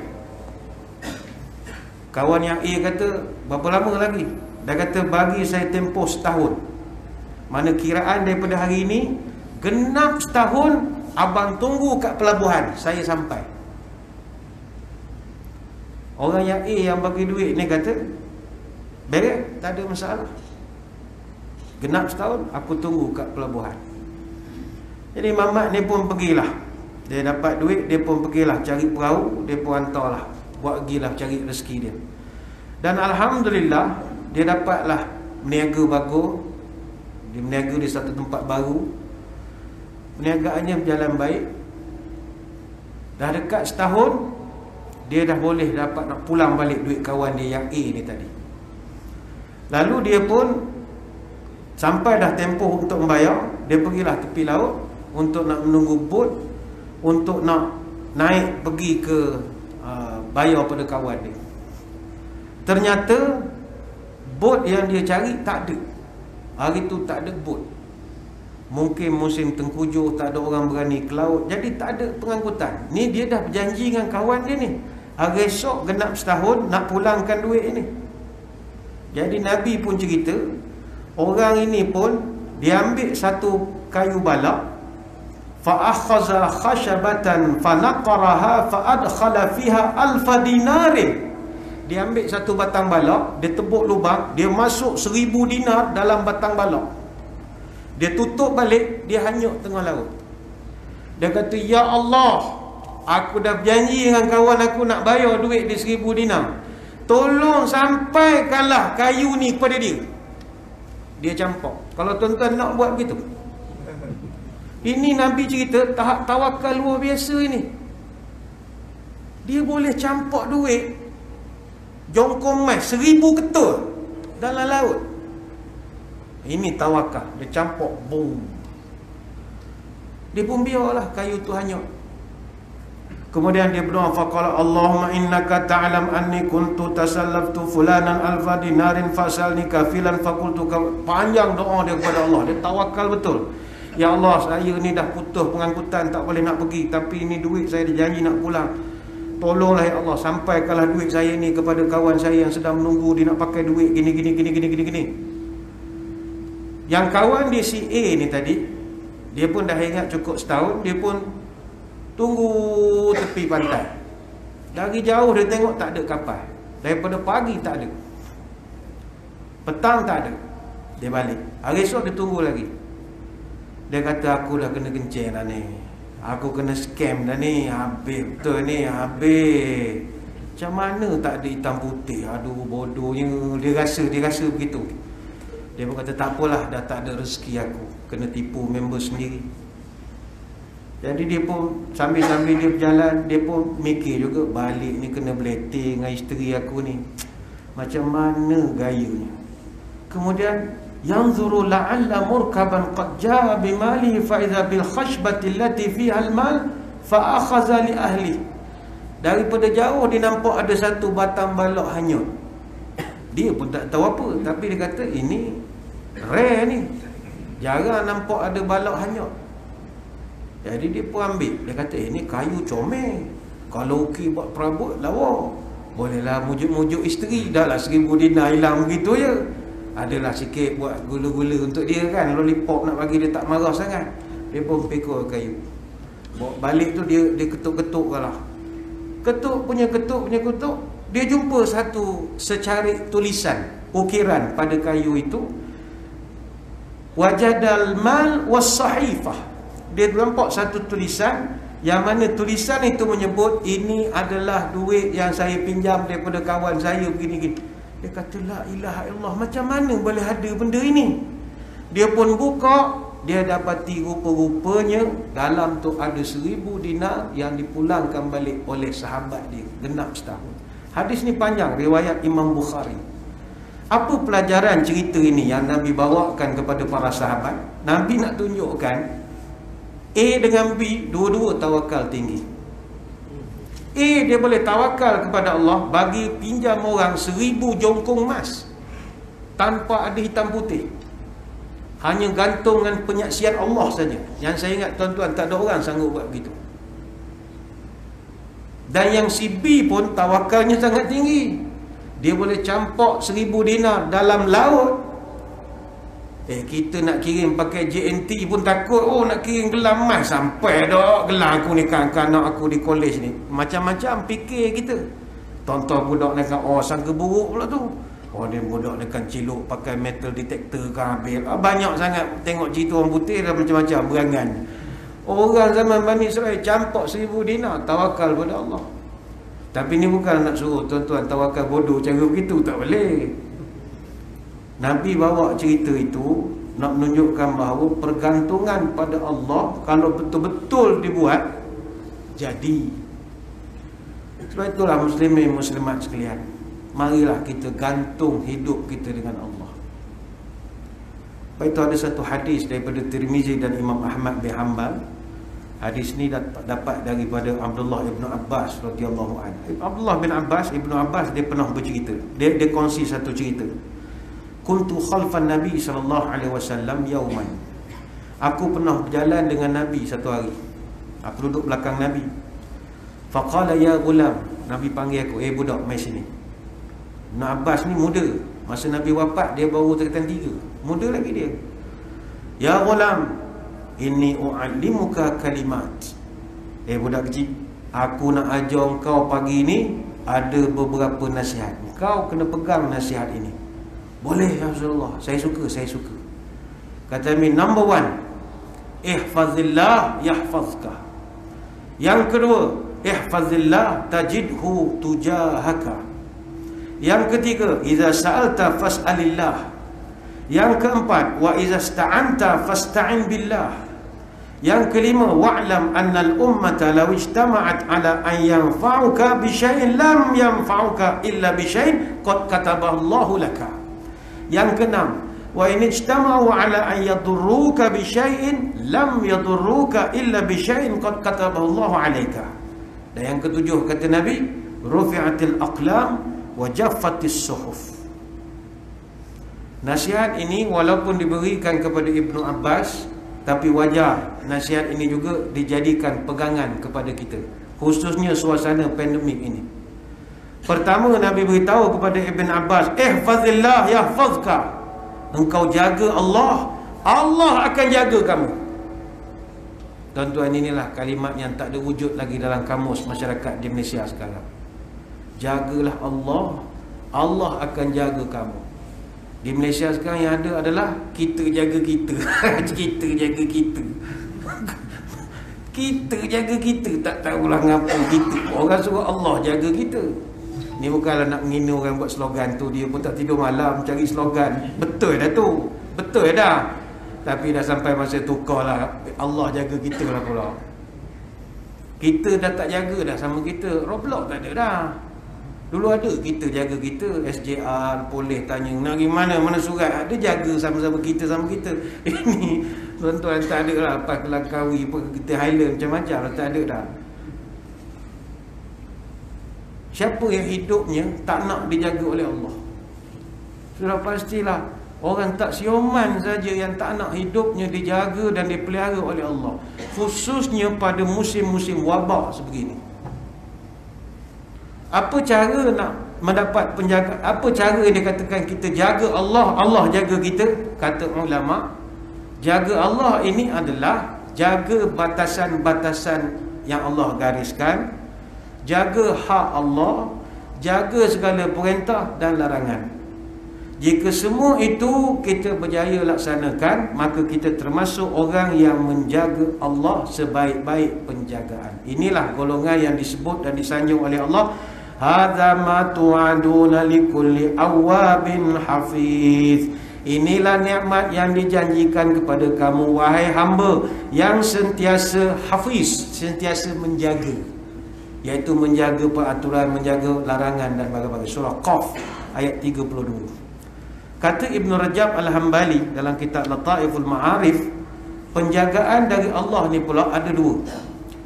Kawan yang A kata, berapa lama lagi? Dia kata, bagi saya tempoh setahun. Mana kiraan daripada hari ini, genap setahun, abang tunggu kat pelabuhan, saya sampai. Orang yang A yang bagi duit ni kata, beres, tak ada masalah. Genap setahun, aku tunggu kat pelabuhan. Jadi Mamat ni pun pergilah. Dia dapat duit, dia pun pergilah cari perahu, dia pun hantarlah, buat gilah cari rezeki dia. Dan alhamdulillah, dia dapatlah berniaga bagus. Dia berniaga di satu tempat baru. Perniagaannya berjalan baik. Dah dekat setahun, dia dah boleh dapat nak pulang balik duit kawan dia yang A ni tadi. Lalu dia pun sampai dah tempoh untuk membayar, dia pergilah tepi laut untuk nak menunggu bot, untuk nak naik pergi ke bayar pada kawan dia. Ternyata bot yang dia cari tak ada. Hari tu tak ada bot. Mungkin musim tengkujuh, tak ada orang berani ke laut, jadi tak ada pengangkutan. Ni dia dah berjanji dengan kawan dia ni, hari esok genap setahun nak pulangkan duit ini. Jadi Nabi pun cerita, orang ini pun dia ambil satu kayu balak, fa akhadha khashabatan fa naqaraha fa adkhala fiha alfa dinarin. Dia ambil satu batang balak, dia tebuk lubang, dia masuk 1000 dinar dalam batang balak. Dia tutup balik, dia hanyut tengah laut. Dia kata, ya Allah, aku dah berjanji dengan kawan aku nak bayar duit dia 1000 dinar. Tolong sampaikanlah kayu ni kepada dia. Dia campak. Kalau tuan-tuan nak buat begitu. Ini Nabi cerita tahap tawakal luar biasa ini. Dia boleh campak duit jongkong mai 1000 ketul dalam laut. Ini tawakal. Dia campak, boom. Dia pun biarlah kayu tu hanyut. Kemudian dia berdoa, faqala Allahumma innaka ta'lam anni kuntu tasallaftu fulanan alfa dinarin fasalni kafilan faqultu. Panjang doa dia kepada Allah. Dia tawakal betul. Ya Allah, saya ni dah putus pengangkutan, tak boleh nak pergi, tapi ini duit saya dijanji nak pulang. tolonglah ya Allah, sampaikanlah duit saya ni kepada kawan saya yang sedang menunggu, dia nak pakai duit gini. Yang kawan dia si A ni tadi, dia pun dah ingat cukup setahun, dia pun tunggu tepi pantai. Dari jauh dia tengok tak ada kapal. Daripada pagi tak ada, petang tak ada, dia balik. Hari esok dia tunggu lagi. Dia kata, aku dah kena kencing dah ni, aku kena scam dah ni, habis betul ni, habis. Macam mana tak ada hitam putih? Aduh, bodohnya. Dia rasa begitu. Dia pun kata, tak apalah, dah tak ada rezeki aku, kena tipu member sendiri. Jadi dia pun sambil dia berjalan, dia pun mikir juga, balik ni kena beleting dengan isteri aku ni, macam mana gayanya. Kemudian yanzuru la'alla murkaban qad jaa bimalihi fa idza bil khashbati allati fiha al mal fa akhadha li ahli. Daripada jauh dia nampak ada satu batang balok hanyut. Dia pun tak tahu apa, tapi dia kata ini rare ni, jarang nampak ada balok hanyut. Jadi dia pun ambil. Dia kata, ini kayu comel, kalau okey buat perabot lawa, bolehlah mujuk-mujuk isteri. Dah lah 1,000 dinar hilang begitu je. Adalah sikit buat gula-gula untuk dia kan, lollipop nak bagi dia tak marah sangat. Dia pun pikul kayu, bawa balik tu dia ketuk-ketuk lah. Ketuk, dia jumpa satu secarik tulisan, ukiran pada kayu itu. Wajadal mal was sahifah. Dia nampak satu tulisan, yang mana tulisan itu menyebut ini adalah duit yang saya pinjam daripada kawan saya begini-gini. Dia kata, la ilaha illallah, macam mana boleh ada benda ini? Dia pun buka, dia dapati rupa-rupanya dalam tu ada 1,000 dinar yang dipulangkan balik oleh sahabat dia, genap setahun. Hadis ni panjang, riwayat Imam Bukhari. Apa pelajaran cerita ini yang Nabi bawakan kepada para sahabat? Nabi nak tunjukkan A dengan B dua-dua tawakal tinggi. A dia boleh tawakal kepada Allah, bagi pinjam orang 1,000 jongkong emas tanpa ada hitam putih, hanya gantung dengan penyaksian Allah saja. Yang saya ingat tuan-tuan, tak ada orang sanggup buat begitu. Dan yang si B pun tawakalnya sangat tinggi. Dia boleh campak 1,000 dinar dalam laut. Kita nak kirim pakai JNT pun takut. Nak kirim gelang emas, sampai dah gelang aku ni kan anak aku di kolej ni. Macam-macam fikir kita. Tonton budak nak sangka buruk pula tu. Dia budak nak ciluk pakai metal detector ke habis. Banyak sangat tengok cerita orang putih dah macam-macam berangan. Orang zaman Bani Israel campak 1,000 dinar, tawakal pada Allah. Tapi ni bukan nak suruh tuan-tuan tawakal bodoh cara begitu, tak boleh. Nabi bawa cerita itu nak menunjukkan bahawa pergantungan pada Allah kalau betul-betul dibuat, jadi. Sebab itulah muslimin muslimat sekalian, marilah kita gantung hidup kita dengan Allah. Sebab itu ada satu hadis daripada Tirmizi dan Imam Ahmad bin Hanbal. Hadis ni dapat daripada Abdullah ibn Abbas radhiyallahu anhu. Abdullah bin Abbas, Ibnu Abbas, dia pernah bercerita. Dia kongsi satu cerita. Kuntu khalfan Nabi sallallahu alaihi wasallam yauman. Aku pernah berjalan dengan Nabi satu hari. Aku duduk belakang Nabi. Faqala ya gulam. Nabi panggil aku, budak, mai sini. Ibn Abbas ni muda. Masa Nabi wafat dia baru tingkatan 3. Muda lagi dia. Ya gulam, inni u'allimuka kalimat. Budak kecil, aku nak ajar kau pagi ni ada beberapa nasihat. Kau kena pegang nasihat ini. Boleh ya Rasulullah, saya suka. Kata Nabi, number 1, ihfazillah yahfazka. Yang kedua, ihfazillah tajidhu tujahaka. Yang ketiga, iza sa'alta fas'alillah. Yang keempat, wa iza sta'anta fasta'in billah. Yang kelima, wa'lam annal ummata law ijtama'at ala an yanfa'uka bi syai'in lam yanfa'uka illa bi syai'in qad kataballahu laka. Yang keenam, wa in ijtama'u ala an yadurruka bi syai'in lam yadurruka illa bi syai'in qad kataballahu alayka. Dan yang ketujuh kata Nabi, rufi'atil aqlam wa jaffatis suhuf. Nasihat ini walaupun diberikan kepada Ibnu Abbas, Tapi wajar nasihat ini juga dijadikan pegangan kepada kita, khususnya suasana pandemik ini. Pertama, Nabi beritahu kepada Ibn Abbas, ihfazillah yahfazka. Engkau jaga Allah, Allah akan jaga kamu. Tuan-tuan, inilah kalimat yang tak ada wujud lagi dalam kamus masyarakat di Malaysia sekarang. Jagalah Allah, Allah akan jaga kamu. Di Malaysia sekarang yang ada adalah kita jaga kita. Kita jaga kita. Kita jaga kita. Tak tahulah ngapa kita. Orang suruh Allah jaga kita. Ni bukanlah nak menghina orang buat slogan tu. Dia pun tak tidur malam cari slogan. Betul dah tu. Betul dah. Tapi dah sampai masa tukar lah. Allah jaga kita lah pula. Kita dah tak jaga dah sama kita. Roblox tak ada dah. Dulu ada kita jaga kita. SJR, polis tanya nak pergi mana, mana surat. Ada jaga sama-sama kita sama kita. Ini tuan-tuan tak ada lah. Pas Kelakawi, kita Highland macam-macam lah. Tak ada dah. Siapa yang hidupnya tak nak dijaga oleh Allah? Sudah pastilah orang tak sioman saja yang tak nak hidupnya dijaga dan dipelihara oleh Allah, khususnya pada musim-musim wabak sebegini. Apa cara nak mendapat penjagaan? Apa cara dia katakan kita jaga Allah, Allah jaga kita? Kata ulama, jaga Allah ini adalah jaga batasan-batasan yang Allah gariskan, jaga hak Allah, jaga segala perintah dan larangan. Jika semua itu kita berjaya laksanakan, maka kita termasuk orang yang menjaga Allah sebaik-baik penjagaan. Inilah golongan yang disebut dan disanjung oleh Allah, hadza ma tu'aduna likulli awwabin hafiz. Inilah nikmat yang dijanjikan kepada kamu wahai hamba yang sentiasa hafiz, sentiasa menjaga, iaitu menjaga peraturan, menjaga larangan dan bagai-bagai. Surah Qaf ayat 32. Kata Ibn Rajab Al-Hambali dalam kitab Lataiful Ma'arif, penjagaan dari Allah ni pula ada dua.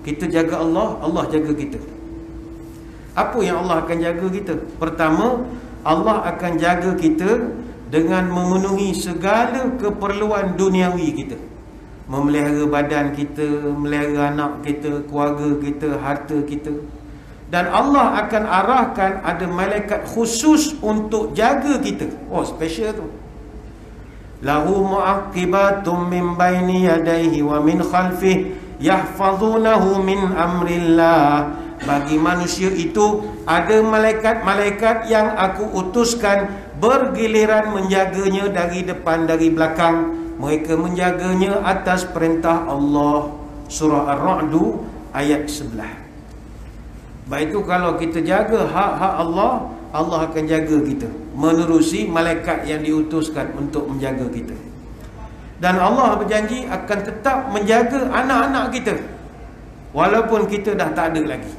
Kita jaga Allah, Allah jaga kita. Apa yang Allah akan jaga kita? Pertama, Allah akan jaga kita dengan memenuhi segala keperluan duniawi kita. Memelihara badan kita, memelihara anak kita, keluarga kita, harta kita. Dan Allah akan arahkan ada malaikat khusus untuk jaga kita. Oh, special tu. Lahu mu'aqibatum min baini yadayhi wa min khalfihi yahfazunahu min amrillah. Bagi manusia itu ada malaikat-malaikat yang aku utuskan bergiliran menjaganya dari depan, dari belakang. Mereka menjaganya atas perintah Allah. Surah Ar-Ra'd ayat 11. Baik itu kalau kita jaga hak-hak Allah, Allah akan jaga kita menerusi malaikat yang diutuskan untuk menjaga kita. Dan Allah berjanji akan tetap menjaga anak-anak kita walaupun kita dah tak ada lagi.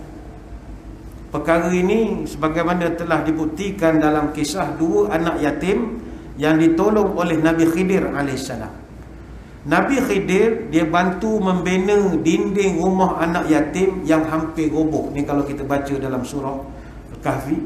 Perkara ini sebagaimana telah dibuktikan dalam kisah dua anak yatim yang ditolong oleh Nabi Khidir AS. Nabi Khidir dia bantu membina dinding rumah anak yatim yang hampir roboh. Ni kalau kita baca dalam surah Al-Kahfi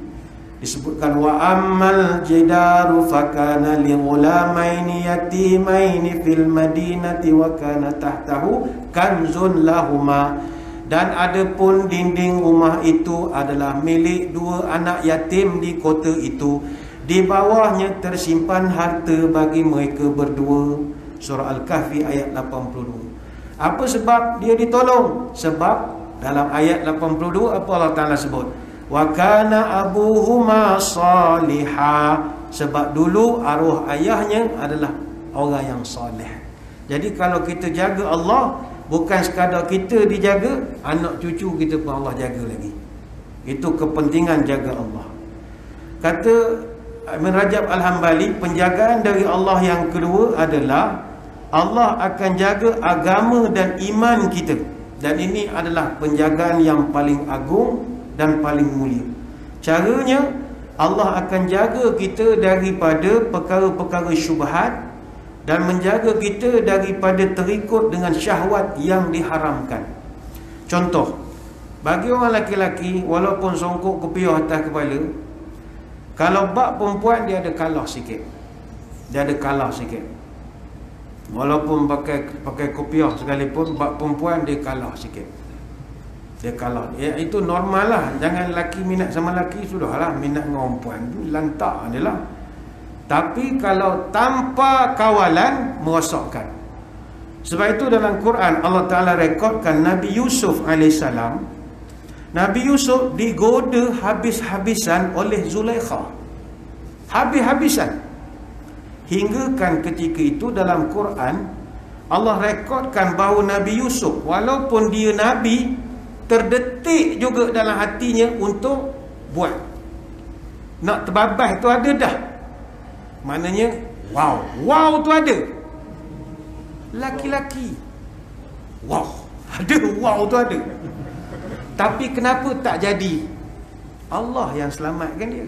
disebutkan, wa ammal jidaru fakana li ghulamaini yatimaini fil madinati wa kana tahtahu kanzun lahuma. Dan adapun dinding rumah itu adalah milik dua anak yatim di kota itu. Di bawahnya tersimpan harta bagi mereka berdua. Surah Al-Kahfi ayat 82. Apa sebab dia ditolong? Sebab dalam ayat 82 apa Allah Ta'ala sebut? Wa kana abuhuma salihah. Sebab dulu arwah ayahnya adalah orang yang soleh. Jadi kalau kita jaga Allah, bukan sekadar kita dijaga, anak cucu kita pun Allah jaga lagi. Itu kepentingan jaga Allah. Kata Ibn Rajab Al-Hambali, penjagaan dari Allah yang kedua adalah Allah akan jaga agama dan iman kita. Dan ini adalah penjagaan yang paling agung dan paling mulia. Caranya, Allah akan jaga kita daripada perkara-perkara syubhat dan menjaga kita daripada terikut dengan syahwat yang diharamkan. Contoh, bagi orang lelaki-lelaki, walaupun songkok kepiah atas kepala, kalau bab perempuan dia ada kalah sikit. Dia ada kalah sikit. Walaupun pakai kopiah sekalipun, bab perempuan dia kalah sikit. Dia kalah. Ya, itu normal lah. Jangan lelaki minat sama lelaki, sudahlah. Minat dengan perempuan tu lantak dia lah. Tapi kalau tanpa kawalan, merosakkan. Sebab itu dalam Quran Allah Ta'ala rekodkan Nabi Yusuf AS. Nabi Yusuf digoda habis-habisan oleh Zulaikha. Habis-habisan. Hingga kan ketika itu dalam Quran Allah rekodkan bahawa Nabi Yusuf, walaupun dia Nabi, terdetik juga dalam hatinya untuk buat. Nak terbabas tu ada dah. Maknanya wow tu ada. Laki-laki ada, wow tu ada. Tapi kenapa tak jadi? Allah yang selamatkan dia.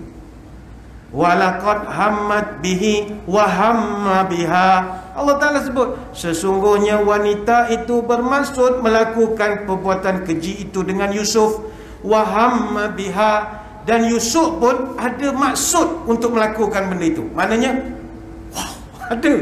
Walaqad hammat bihi wa hamma biha. Allah Ta'ala sebut, sesungguhnya wanita itu bermaksud melakukan perbuatan keji itu dengan Yusuf. Wa hamma biha, dan Yusuf pun ada maksud untuk melakukan benda itu. Maknanya ada.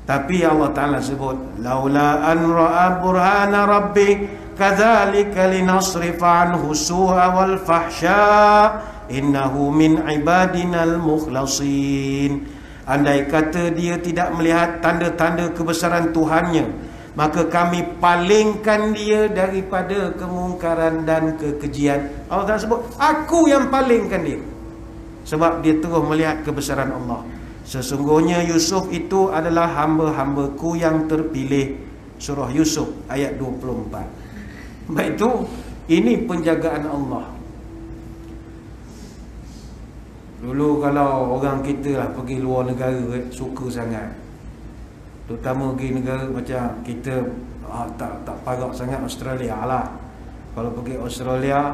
Tapi Allah Ta'ala sebut, laula an ra'a burhana rabbi kadzalika linasrifa anhu su'a wal fahsya innahu min ibadinal mukhlasin. Andai kata dia tidak melihat tanda-tanda kebesaran Tuhannya, maka kami palingkan dia daripada kemungkaran dan kekejian. Allah Ta'ala sebut, aku yang palingkan dia, sebab dia terus melihat kebesaran Allah. Sesungguhnya Yusuf itu adalah hamba-hambaku yang terpilih. Surah Yusuf ayat 24. Baik itu, ini penjagaan Allah. Dulu kalau orang kita lah pergi luar negara, suka sangat, terutama pergi negara macam kita tak parak sangat Australia lah. Kalau pergi Australia,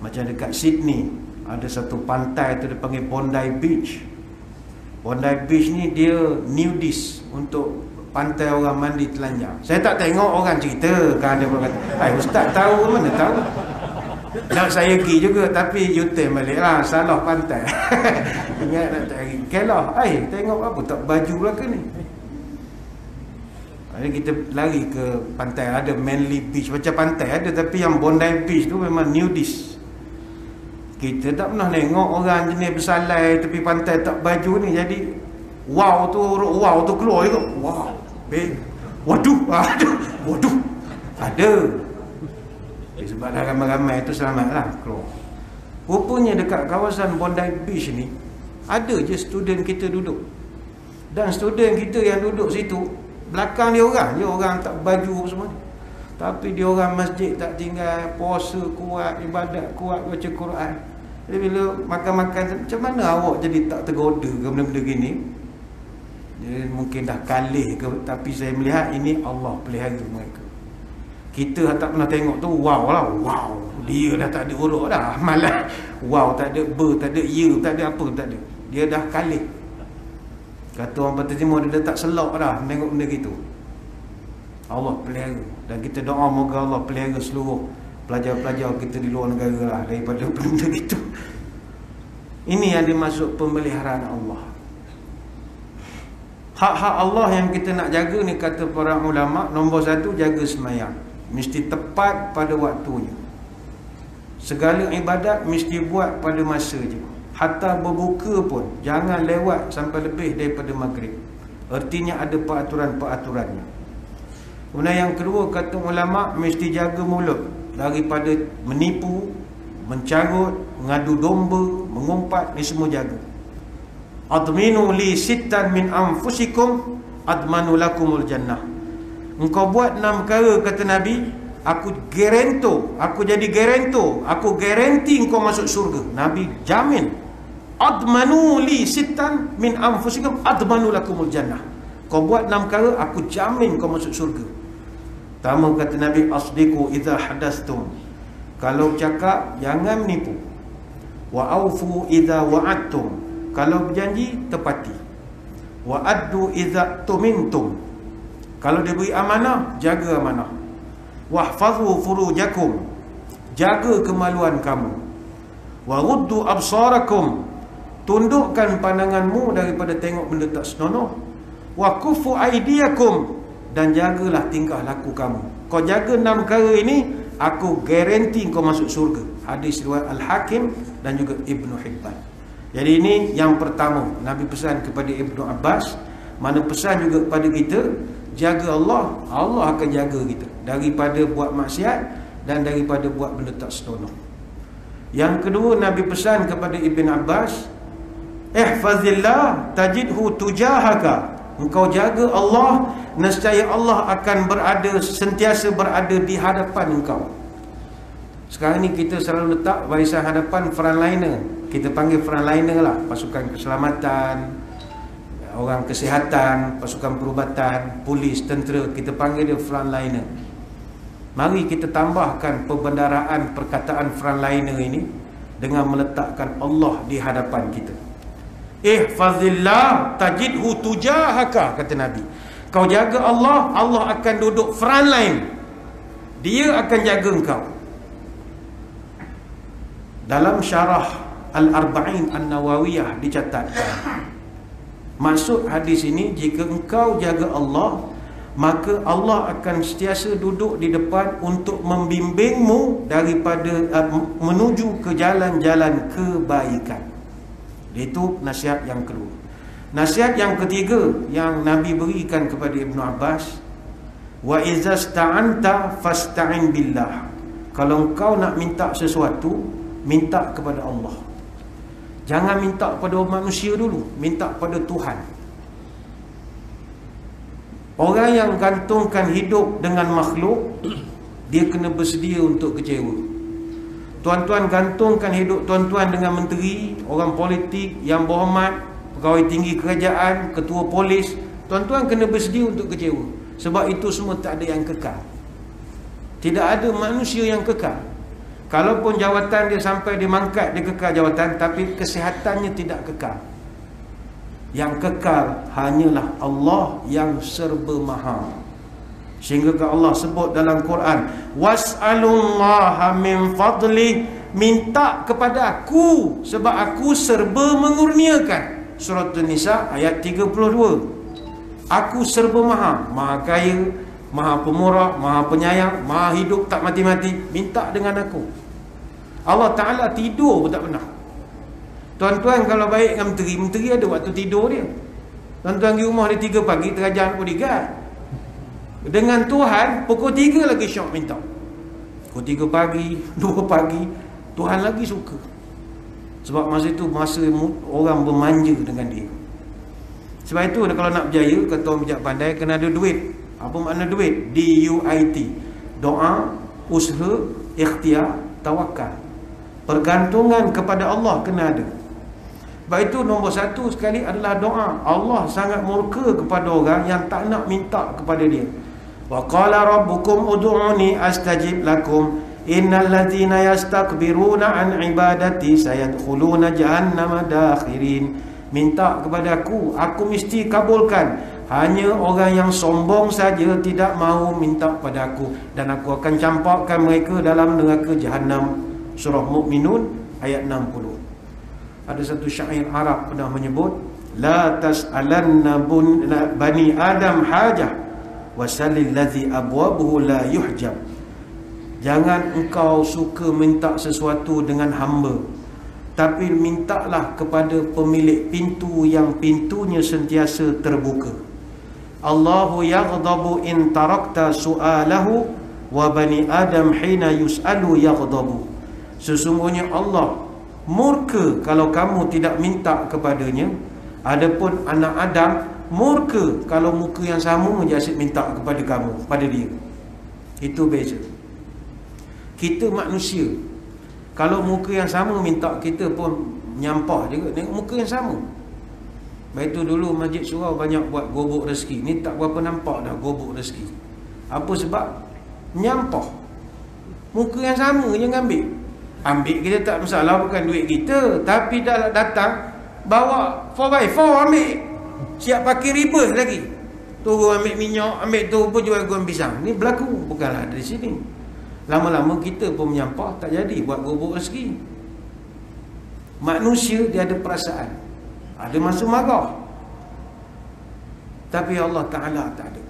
macam dekat Sydney, ada satu pantai tu dia panggil Bondi Beach. Bondi Beach ni dia nudist, untuk pantai orang mandi telanjang. Saya tak tengok orang cerita kan, dia pun kata, ustaz tahu, mana tahu. Nak saya pergi juga, tapi U-turn balik lah, salah pantai. Ingat nak cari kelah, tengok apa tak baju belakang ni. Jadi kita lari ke pantai, ada Manly Beach, macam pantai ada, tapi yang Bondi Beach tu memang nudist. Kita tak pernah tengok orang jenis bersalai tepi pantai tak baju ni. Jadi wow tu keluar juga. Waduh ada. Sebab dah ramai-ramai tu selamatlah keluar. Rupanya dekat kawasan Bondi Beach ni ada je student kita duduk. Dan student kita yang duduk situ, belakang dia orang tak baju semua ni. Tapi dia orang masjid tak tinggal, puasa kuat, ibadat kuat, baca Quran. Jadi bila makan-makan, macam mana awak jadi tak tergoda ke benda-benda gini? Jadi mungkin dah kalih ke, tapi saya melihat ini Allah pelihara mereka. Kita tak pernah tengok tu, wow, dia dah tak ada huruf dah, malah wow, tak ada ber, tak ada ya, tak ada apa, tak ada. Dia dah kalih. Kata orang Pantai Timur, dia dah tak selok dah tengok benda gitu. Allah pelihara. Dan kita doa moga Allah pelihara seluruh pelajar-pelajar kita di luar negara lah daripada benda gitu. Ini yang dimaksud pemeliharaan Allah. Hak-hak Allah yang kita nak jaga ni, kata para ulama, nombor satu, jaga sembahyang. Mesti tepat pada waktunya. Segala ibadat mesti buat pada masa je. Hatta berbuka pun jangan lewat sampai lebih daripada maghrib. Artinya ada peraturan-peraturannya. Kemudian yang kedua, kata ulama, mesti jaga mulut daripada menipu, mencarut, mengadu domba, mengumpat. Ni semua jaga. Adminu li sittan min anfusikum admanu lakumul jannah. Engkau buat 6 perkara, kata Nabi, aku gerento, aku jadi gerento, aku garanti engkau masuk syurga. Nabi jamin. Admanu li sittan min anfusikum admanu lakumul jannah. Kau buat 6 perkara, aku jamin kau masuk syurga. Pertama, kata Nabi, asdiqu idza hadastum. Kalau bercakap jangan menipu. Wa aufu idza wa'adtum. Kalau berjanji tepati. Wa addu idza tumintum. Kalau dia beri amanah, jaga amanah. Wahfazu furujakum. Jaga kemaluan kamu. Wa ruddu absarakum. tundukkan pandanganmu daripada tengok benda tak senonoh. Wa kufu aidiakum, dan jagalah tingkah laku kamu. Kau jaga 6 perkara ini, aku garanti kau masuk syurga. Hadis riwayat Al-Hakim dan juga Ibnu Hibban. Jadi ini yang pertama Nabi pesan kepada Ibnu Abbas. Mana pesan juga kepada kita, jaga Allah, Allah akan jaga kita daripada buat maksiat dan daripada buat benda tak senonoh. Yang kedua Nabi pesan kepada Ibn Abbas, ihfazillah tajidhu tujahaka. Engkau jaga Allah, nescaya Allah akan sentiasa berada di hadapan engkau. Sekarang ni kita selalu letak barisan hadapan frontliner. Kita panggil frontliner lah, pasukan keselamatan, orang kesihatan, pasukan perubatan, polis, tentera. Kita panggil dia frontliner. Mari kita tambahkan perbendaraan perkataan frontliner ini dengan meletakkan Allah di hadapan kita. Ihfazillah tajidhu tujahaka, kata Nabi. Kau jaga Allah, Allah akan duduk frontline. Dia akan jaga engkau. Dalam syarah Al-Arba'in An-Nawawiyah dicatatkan, maksud hadis ini, jika engkau jaga Allah, maka Allah akan sentiasa duduk di depan untuk membimbingmu daripada menuju ke jalan-jalan kebaikan. Itu nasihat yang kedua. Nasihat yang ketiga yang Nabi berikan kepada Ibnu Abbas, wa izasta'anta fasta'in billah. Kalau engkau nak minta sesuatu, minta kepada Allah. Jangan minta kepada manusia dulu, minta kepada Tuhan. Orang yang gantungkan hidup dengan makhluk, dia kena bersedia untuk kecewa. Tuan-tuan gantungkan hidup tuan-tuan dengan menteri, orang politik yang berhormat, pegawai tinggi kerajaan, ketua polis, tuan-tuan kena bersedia untuk kecewa. Sebab itu semua tak ada yang kekal. Tidak ada manusia yang kekal. Kalaupun jawatan dia sampai dia mangkat, dia kekal jawatan, tapi kesihatannya tidak kekal. Yang kekal hanyalah Allah yang serba maha. Sehingga Allah sebut dalam Quran, was'alullaha min fadli, minta kepada aku sebab aku serba mengurniakan. Surah An-Nisa ayat 32. Aku serba maha, maha kaya, maha pemurah, maha penyayang, maha hidup tak mati-mati. Minta dengan aku. Allah Ta'ala tidur pun tak pernah. Tuan-tuan kalau baik dengan menteri, menteri ada waktu tidur dia. Tuan-tuan pergi rumah dia 3 pagi, terajang bodyguard. Dengan Tuhan pukul 3 lagi syok minta. Pukul 3 pagi, 2 pagi, Tuhan lagi suka. Sebab masa itu masa orang bermanja dengan dia. Sebab itu kalau nak berjaya, kata orang bijak pandai, kena ada duit. Apa makna duit? DUIT. Doa, usaha, ikhtiar, tawakal. Pergantungan kepada Allah kena ada. Sebab itu nombor 1 sekali adalah doa. Allah sangat murka kepada orang yang tak nak minta kepada dia. Wa qala rabbukum ud'uni astajib lakum innal ladzina yastakbiruna an ibadati sayadkhuluna jahannama dakhirin. Minta kepada aku mesti kabulkan. Hanya orang yang sombong saja tidak mahu minta pada aku, dan aku akan campakkan mereka dalam neraka Jahannam. Surah Mu'minun ayat 60. Ada satu syair Arab pernah menyebut, la tas'alanna bani Adam hajah wasalil ladzi abwabuhu la yuhjab. Jangan engkau suka minta sesuatu dengan hamba, tapi mintalah kepada pemilik pintu yang pintunya sentiasa terbuka. Allahu yaghdabu in tarakta su'alahu wa bani Adam hina yus'alu yaghdabu. Sesungguhnya Allah murka kalau kamu tidak minta kepadanya. Adapun anak Adam murka kalau muka yang sama je asyik minta kepada kamu, pada dia. Itu beza. Kita manusia, kalau muka yang sama minta, kita pun nyampah juga tengok muka yang sama. Baik itu dulu Masjid Surau banyak buat gobok rezeki. Ni tak berapa nampak dah gobok rezeki. Apa sebab? Nyampah. Muka yang sama je ambil. Ambil kita tak masalah, bukan duit kita. Tapi dah datang, bawa 4x4 ambil. Siap pakai ribas lagi. Turun ambil minyak, ambil tu pun jual goreng pisang. Ni berlaku, bukanlah dari sini. Lama-lama kita pun menyampah, tak jadi buat gobok rezeki. Manusia dia ada perasaan, ada masa marah, tapi Allah Ta'ala tak ada.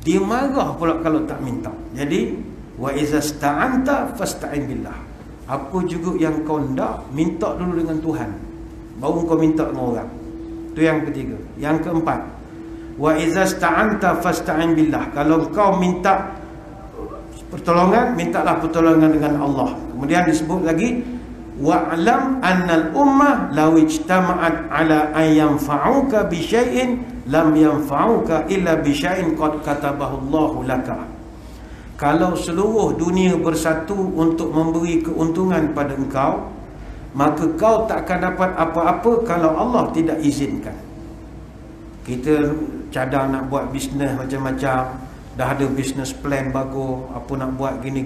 Dia marah pula kalau tak minta. Jadi wa iza sta'anta fasta'in billah. Apa juga yang kau nak, minta dulu dengan Tuhan, baru kau minta dengan orang. Itu yang ketiga. Yang keempat, wa iza sta'anta fasta'in billah. Kalau kau minta pertolongan, mintalah pertolongan dengan Allah. Kemudian disebut lagi, wa'lam annal ummah law ijtama'at ala an yanfa'uka bi syai'in lam yanfa'uka illa bi syai'in qad katabahu Allahu laka. Kalau seluruh dunia bersatu untuk memberi keuntungan pada engkau, maka kau tak akan dapat apa-apa kalau Allah tidak izinkan. Kita cadang nak buat bisnes macam-macam, dah ada business plan bagus, apa nak buat gini,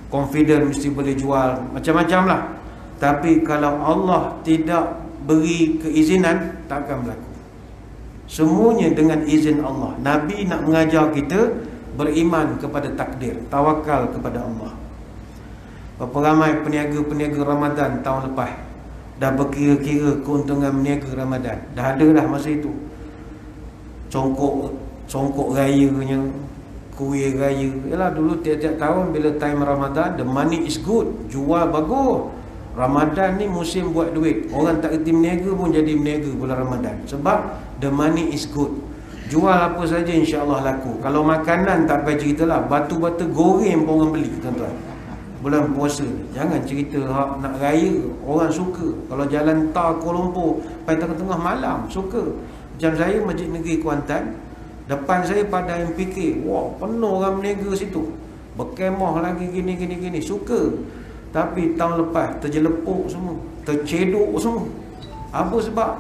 confident mesti boleh jual, macam-macam lah. Tapi kalau Allah tidak beri keizinan, tak akan berlaku. Semuanya dengan izin Allah. Nabi nak mengajar kita beriman kepada takdir, tawakal kepada Allah. Berapa ramai peniaga-peniaga Ramadan tahun lepas dah berkira-kira keuntungan meniaga Ramadan. Dah ada dah masa itu. Congkok rayanya, kuih raya. Yalah, dulu tiap-tiap tahun bila time Ramadan, the money is good, jual bagus. Ramadan ni musim buat duit. Orang tak kerti meniaga pun jadi meniaga bulan Ramadan, sebab the money is good. Jual apa saja insya-Allah laku. Kalau makanan tak payah ceritalah, batu-batu goreng pun orang beli, tuan-tuan. Bulan puasa ni jangan cerita nak raya, orang suka. Kalau jalan tar Kuala Lumpur pai tengah-tengah malam, suka. Macam saya Masjid Negeri Kuantan, depan saya pada MPK, wah penuh orang meniaga situ, berkemah lagi gini, suka. Tapi tahun lepas terjelepuk semua, terceduk semua. Apa sebab?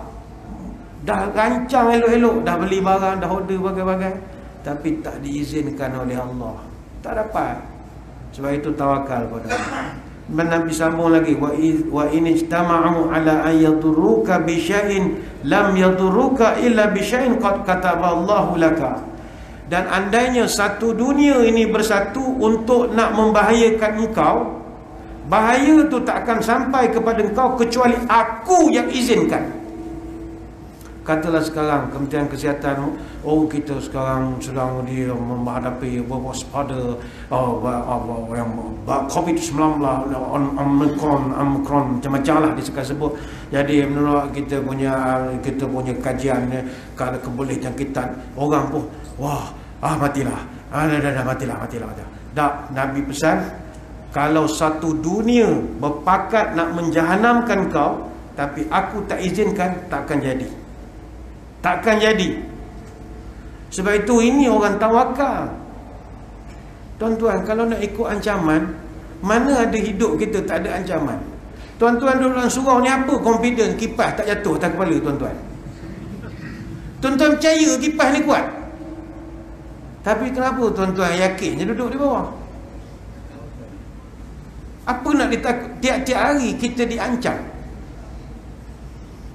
Dah rancang elok-elok, dah beli barang, dah order bagai-bagai, tapi tak diizinkan oleh Allah, tak dapat. Sebab itu tawakal pada Allah. Nabi sambung lagi, wa in ijtama'u ala an yadurruka bi syai'in lam yadurruka illa bi syai'in qad kataballahu laka. Dan andainya satu dunia ini bersatu untuk nak membahayakan engkau, bahaya tu tak akan sampai kepada engkau kecuali aku yang izinkan. Katalah sekarang Kementerian Kesihatan, oh kita sekarang sedang menghadapi waspada yang COVID-19, Omicron macam-macam lah dia sebut. Jadi menurut kita punya kajian, kalau keboleh jangkitan, orang pun matilah. Matilah. Tak, Nabi pesan, kalau satu dunia berpakat nak menjahanamkan kau, tapi aku tak izinkan, takkan jadi. Takkan jadi. Sebab itu ini orang tawakal. Tuan-tuan, kalau nak ikut ancaman, mana ada hidup kita tak ada ancaman? Tuan-tuan duduk dalam surau ni apa confident kipas tak jatuh atas kepala tuan-tuan? Tuan-tuan percaya kipas ni kuat? Tapi kenapa tuan-tuan yakinnya duduk di bawah? Apa nak ditakut? Tiap-tiap hari kita diancam.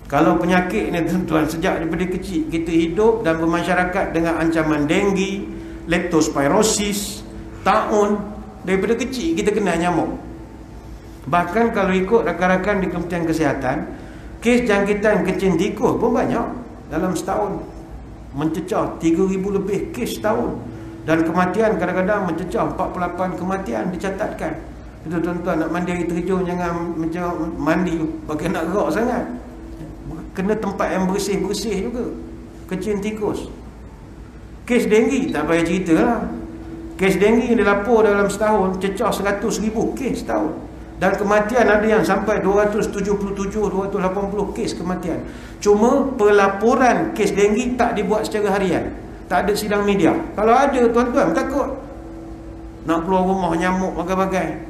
Kalau penyakit ni tuan-tuan, sejak daripada kecil kita hidup dan bermasyarakat dengan ancaman denggi, leptospirosis, taun. Daripada kecil kita kena nyamuk. Bahkan kalau ikut rakan-rakan di Kementerian Kesihatan, kes jangkitan kencing tikus pun banyak dalam setahun, mencecah 3,000 lebih kes setahun. Dan kematian kadang-kadang mencecah 48 kematian dicatatkan. Itu tuan-tuan, nak mandi air terjun jangan macam mandi pakai nak gerak sangat. Kena tempat yang bersih-bersih juga. Kencing tikus. Kes denggi tak payah cerita lah. Kes denggi dilapor dalam setahun cecah 100,000 kes setahun. Dan kematian ada yang sampai 277-280 kes kematian. Cuma pelaporan kes denggi tak dibuat secara harian. Tak ada sidang media. Kalau ada, tuan-tuan takut nak keluar rumah nyamuk bagai-bagai.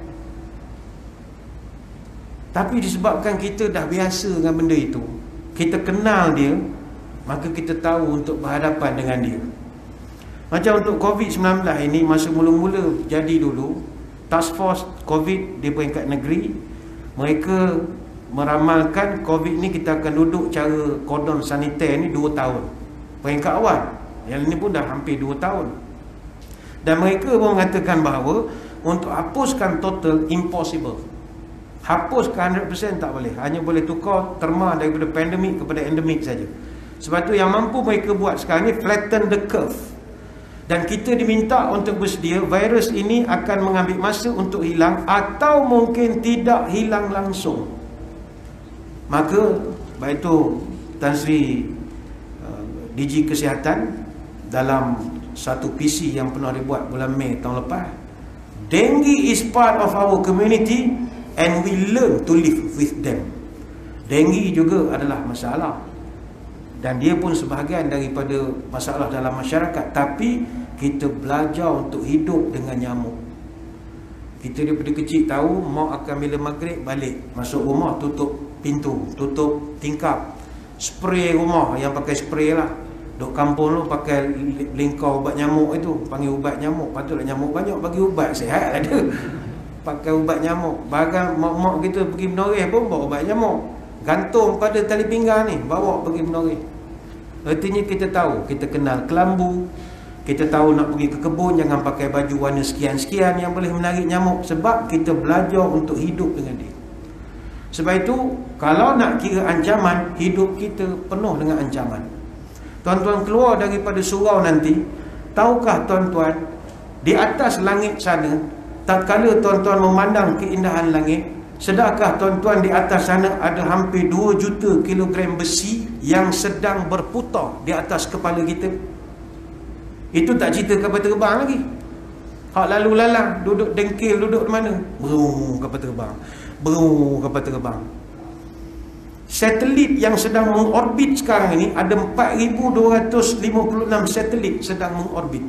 Tapi disebabkan kita dah biasa dengan benda itu, kita kenal dia, maka kita tahu untuk berhadapan dengan dia. Macam untuk COVID-19 ini, masa mula-mula jadi dulu, Task Force COVID di peringkat negeri, mereka meramalkan COVID ni kita akan duduk cara kordon saniter ni 2 tahun. Peringkat awal, yang ini pun dah hampir 2 tahun. Dan mereka pun mengatakan bahawa untuk hapuskan total, impossible. Hapus ke 100% tak boleh. Hanya boleh tukar terma daripada pandemik kepada endemik saja. Sebab tu yang mampu mereka buat sekarang ni flatten the curve. Dan kita diminta untuk bersedia. Virus ini akan mengambil masa untuk hilang, atau mungkin tidak hilang langsung. Maka baik itu Tan Sri DG Kesihatan dalam satu PC yang pernah dibuat bulan Mei tahun lepas, dengue is part of our community and we learn to live with them. Dengue juga adalah masalah, dan dia pun sebahagian daripada masalah dalam masyarakat. Tapi kita belajar untuk hidup dengan nyamuk. Kita daripada kecil tahu mak akan bila maghrib balik, masuk rumah tutup pintu, tutup tingkap, spray rumah, yang pakai spray lah. Duk kampung lu pakai lingkar ubat nyamuk itu, panggil ubat nyamuk. Patutlah nyamuk banyak bagi ubat, sihat ada. Pakai ubat nyamuk. Bahkan mak-mak kita pergi menoreh pun bawa ubat nyamuk, gantung pada tali pinggang ni, bawa pergi menoreh. Artinya kita tahu, kita kenal kelambu, kita tahu nak pergi ke kebun jangan pakai baju warna sekian-sekian yang boleh menarik nyamuk, sebab kita belajar untuk hidup dengan dia. Sebab itu kalau nak kira ancaman, hidup kita penuh dengan ancaman. Tuan-tuan keluar daripada surau nanti, tahukah tuan-tuan, di atas langit sana, tak kala tuan-tuan memandang keindahan langit, sedarkah tuan-tuan di atas sana ada hampir 2 juta kilogram besi yang sedang berputar di atas kepala kita? Itu tak cerita kapal terbang lagi. Hak lalu lalang, duduk dengkil, duduk di mana? Brung, kapal terbang. Brung, kapal terbang. Satelit yang sedang mengorbit sekarang ini ada 4,256 satelit sedang mengorbit,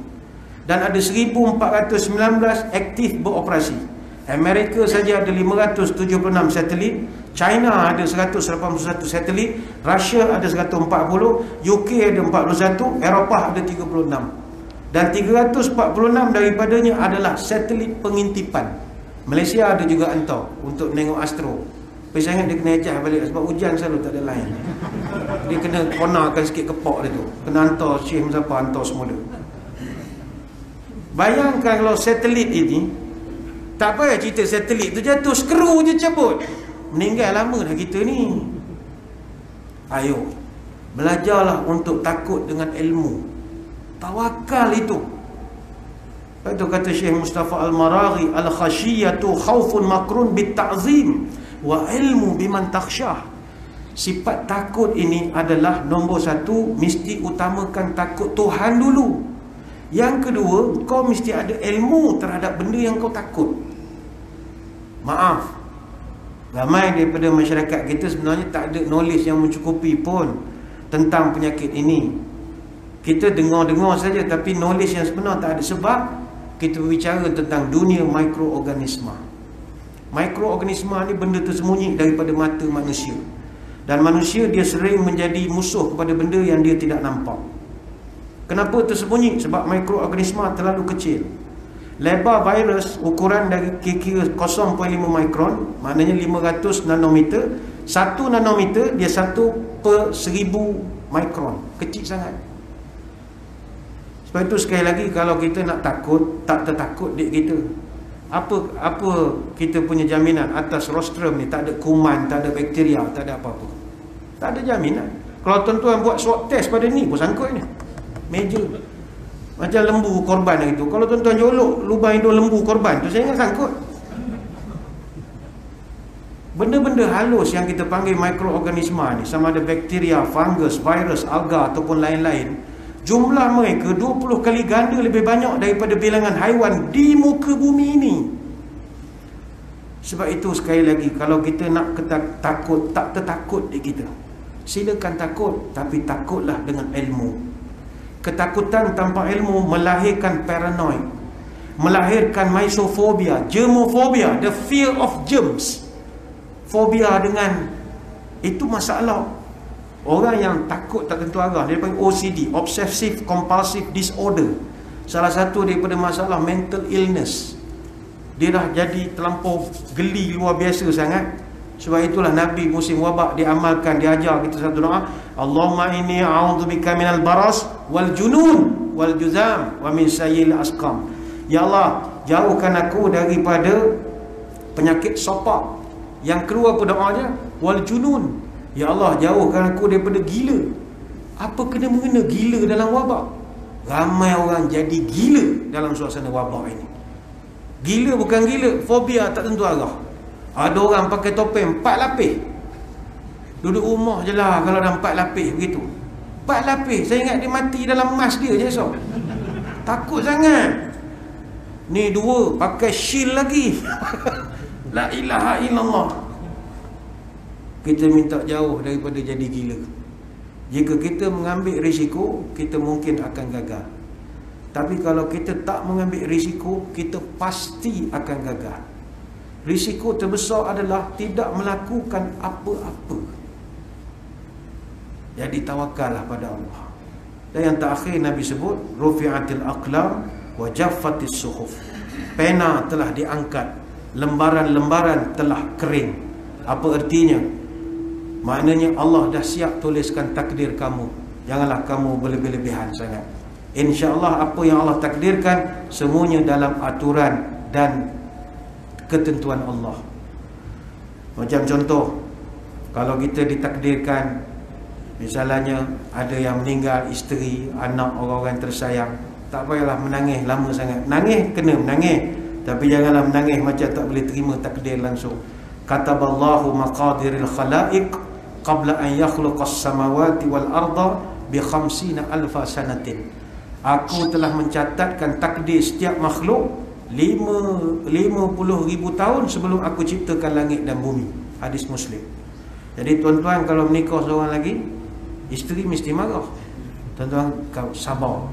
dan ada 1,419 aktif beroperasi. Amerika saja ada 576 satelit, China ada 181 satelit, Russia ada 140, UK ada 41, Eropah ada 36. Dan 346 daripadanya adalah satelit pengintipan. Malaysia ada juga hantar untuk menengok astro. Tapi saya ingat dia kena ejah balik sebab hujan selalu tak ada line. Dia kena konakan sikit kepok dia tu. Kena hantar Syekh Muzaffar, hantar semula. Bayangkan kalau satelit ini, tak payah cerita satelit tu jatuh, skru je cabut, meninggal lama dah kita ni. Ayo, belajarlah untuk takut dengan ilmu. Tawakal itu. Itu kata Syekh Mustafa Al-Maraghi, al-khashiyatu khawfun makrun bit-ta'zim wa ilmu biman takhsyah. Sifat takut ini adalah nombor 1, mesti utamakan takut Tuhan dulu. Yang kedua, kau mesti ada ilmu terhadap benda yang kau takut. Maaf, ramai daripada masyarakat kita sebenarnya tak ada knowledge yang mencukupi pun tentang penyakit ini. Kita dengar-dengar saja, tapi knowledge yang sebenar tak ada. Sebab kita berbicara tentang dunia mikroorganisma. Mikroorganisma ni benda tersembunyi daripada mata manusia, dan manusia dia sering menjadi musuh kepada benda yang dia tidak nampak. Kenapa tersembunyi? Sebab mikroorganisma terlalu kecil. Lebar virus ukuran dari kira-kira 0.5 mikron, maknanya 500 nanometer. 1 nanometer dia 1/1000 mikron, kecil sangat. Sebab itu sekali lagi, kalau kita nak takut, tak tertakut dik kita. Apa kita punya jaminan atas rostrum ni? Tak ada kuman, tak ada bakteria, tak ada apa-apa. Tak ada jaminan. Kalau tuan-tuan buat swab test pada ni pun sangkut ni meja macam lembu korban itu. Kalau tuan-tuan jolok lubang hidung lembu korban tu, saya ingat sangkut. Benda-benda halus yang kita panggil mikroorganisma ni, sama ada bakteria, fungus, virus, alga ataupun lain-lain, jumlah mereka 20 kali ganda lebih banyak daripada bilangan haiwan di muka bumi ini. Sebab itu sekali lagi, kalau kita nak takut, tak tertakut di kita. Silakan takut, tapi takutlah dengan ilmu. Ketakutan tanpa ilmu melahirkan paranoid, melahirkan misofobia, germofobia, the fear of germs. Fobia dengan itu masalah. Orang yang takut tak tentu arah, dia panggil OCD, Obsessive Compulsive Disorder. Salah satu daripada masalah mental illness. Dia dah jadi terlampau geli luar biasa sangat. Sebab itulah Nabi musim wabak dia amalkan, dia ajar kita satu doa, Allahumma inni a'udzubika minal baras wal junun wal juzam wa min sayyil asqam. Ya Allah, jauhkan aku daripada penyakit sopak, Yang keluar pun doa dia wal junun. Ya Allah, jauhkan aku daripada gila. Apa kena mengena gila dalam wabak? Ramai orang jadi gila dalam suasana wabak ini. Gila bukan gila, fobia tak tentu arah. Ada orang pakai topeng 4 lapis. Duduk rumah je lah kalau dah 4 lapis begitu. 4 lapis, saya ingat dia mati dalam emas dia je esok. Takut sangat. Ni 2 pakai shield lagi. La ilaha illallah. Kita minta jauh daripada jadi gila. Jika kita mengambil risiko, kita mungkin akan gagal. Tapi kalau kita tak mengambil risiko, kita pasti akan gagal. Risiko terbesar adalah tidak melakukan apa-apa. Jadi tawakallah pada Allah. Dan yang terakhir Nabi sebut, rufi'atil aqlam wa jaffatis suhuf. Pena telah diangkat, lembaran-lembaran telah kering. Apa artinya? Maknanya Allah dah siap tuliskan takdir kamu. Janganlah kamu berlebih-lebihan sangat. InsyaAllah apa yang Allah takdirkan semuanya dalam aturan dan ketentuan Allah. Macam contoh, kalau kita ditakdirkan misalnya ada yang meninggal, isteri, anak, orang-orang tersayang, tak payahlah menangis lama sangat. Nangis kena menangis, tapi janganlah menangis macam tak boleh terima takdir langsung. Kataballahu maqadiril khalaiq qabla an yakhluqas samawati wal arda bi 50,000 sanatin. Aku telah mencatatkan takdir setiap makhluk 50,000 tahun sebelum aku ciptakan langit dan bumi. Hadis Muslim. Jadi tuan-tuan kalau menikah seorang lagi, isteri mesti marah. Tuan-tuan kau sabar.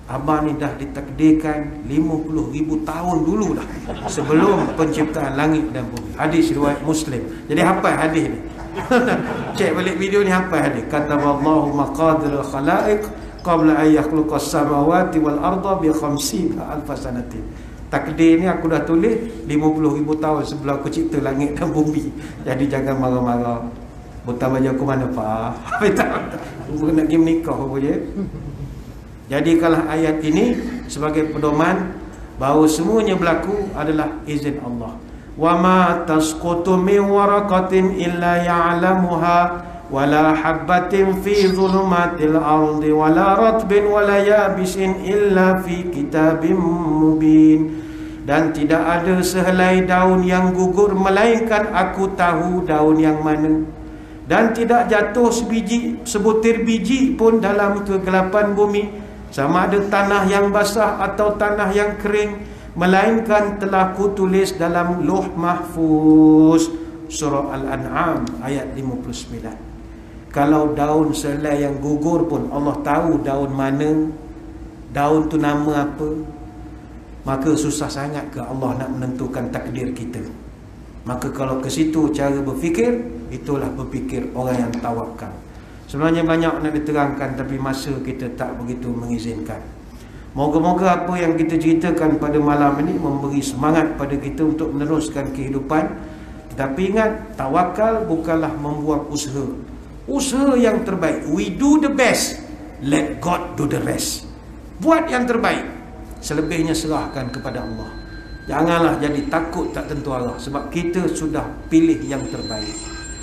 Abang ni dah ditakdirkan 50,000 tahun dulu dah sebelum penciptaan langit dan bumi. Hadis riwayat Muslim. Jadi hafal hadis ni. Cek balik video ni, hafal hadis. Kataballahu maqadirul khalaiq qabla an yakhluqas samawati wal arda bi 50,000 sanatin. Takdir ni aku dah tulis 50,000 tahun sebelum aku cipta langit dan bumi. Jadi jangan marah-marah. Buta baju aku mana Pak? Bukan nak pergi menikah apa je. Jadi kalau ayat ini sebagai pedoman bahawa semuanya berlaku adalah izin Allah. Wa ma tasqutu min waraqatin illa ya'lamuha wa la habatin fi dhulumatil ardi wa la ratbin wa la yabisin illa fi kitabim mubin. Dan tidak ada sehelai daun yang gugur melainkan aku tahu daun yang mana. Dan tidak jatuh sebutir biji pun dalam kegelapan bumi, sama ada tanah yang basah atau tanah yang kering, melainkan telah kutulis dalam Lauh Mahfuz. Surah Al-An'am ayat 59. Kalau daun sehelai yang gugur pun Allah tahu daun mana, daun tu nama apa, maka susah sangat ke Allah nak menentukan takdir kita. Maka kalau ke situ cara berfikir, itulah berfikir orang yang tawakal. Sebenarnya banyak nak diterangkan, tapi masa kita tak begitu mengizinkan. Moga-moga apa yang kita ceritakan pada malam ini memberi semangat pada kita untuk meneruskan kehidupan. Tetapi ingat, tawakal bukanlah membuat usaha. Usaha yang terbaik. We do the best, let God do the rest. Buat yang terbaik, selebihnya serahkan kepada Allah. Janganlah jadi takut tak tentu arah, sebab kita sudah pilih yang terbaik.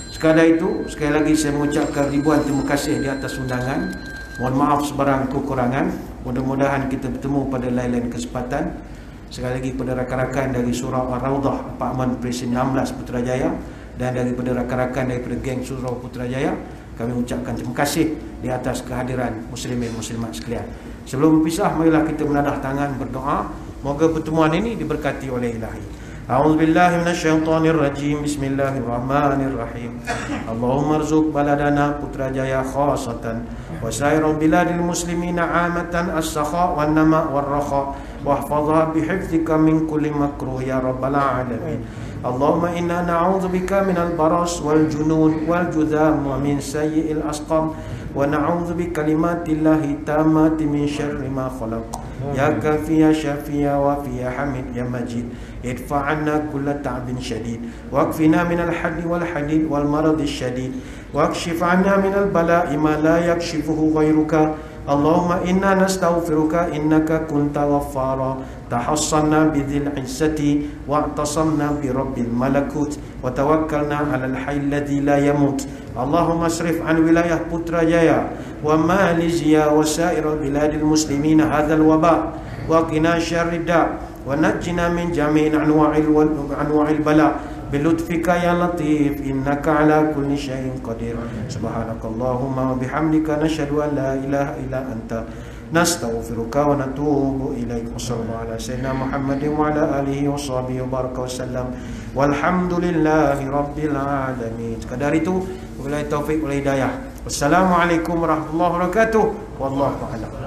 Sekadar itu, sekali lagi saya mengucapkan ribuan terima kasih di atas undangan. Mohon maaf sebarang kekurangan. Mudah-mudahan kita bertemu pada lain-lain kesempatan. Sekali lagi pada rakan-rakan dari Surau Ar-Rawdah Apartmen Presin 16 Putrajaya, dan daripada rakan-rakan daripada geng Surau Putrajaya, kami ucapkan terima kasih di atas kehadiran muslimin muslimat sekalian. Sebelum berpisah, marilah kita menadah tangan berdoa. Moga pertemuan ini diberkati oleh Ilahi. A'udzubillahi minasyaitonir rajim. Bismillahirrahmanirrahim. Allahumma arzuq baladana Putrajaya khassatan wa sairul biladil muslimina 'amatan as-sakha wan nama war raha wahfazha bihifdzika min kulli makruh ya rabbal alamin. Allahumma inna na'udzubika minal baras wal junun wal judham wa min sayyi'il asqam wa na'udzu bi kalimatillahi tammati min syarri ma khalaq. Ya kafi ya syafi ya wafi ya hamid ya majid, idfa' anna kulla ta'bin syadid waqfina minal haddi wal hadid wal maradi syadid wakshif anna minal bala'i ma la yakshifuhu ghairuka Allahumma inna nastaghfiruka innaka kunta ghaffara tahassanna bidhil izzati wa'tasamna bi rabbil malakut wa tawakkalna 'alal hayyil ladzi la yamut. Allahumma asrif an wilayah Putrajaya wa Malaysia wa sa'iril biladil muslimin hadzal waba wa qina syarrid da wa najjina min jami'in anwa'il bala bilutfika ya latif innaka ala kulli syai'in qadir. Subhanakallahumma wa bihamdika nashhadu an la ilaha illa anta nastaghfiruka wa natubu ilaik. Wassallallahu ala sayyidina Muhammadin wa ala alihi wa sahbihi wa baraka wasallam walhamdulillahi rabbil alamin. Sekadar itu, wabillahi taufik wal hidayah. Wassalamualaikum warahmatullahi wabarakatuh. Wallahu a'lam.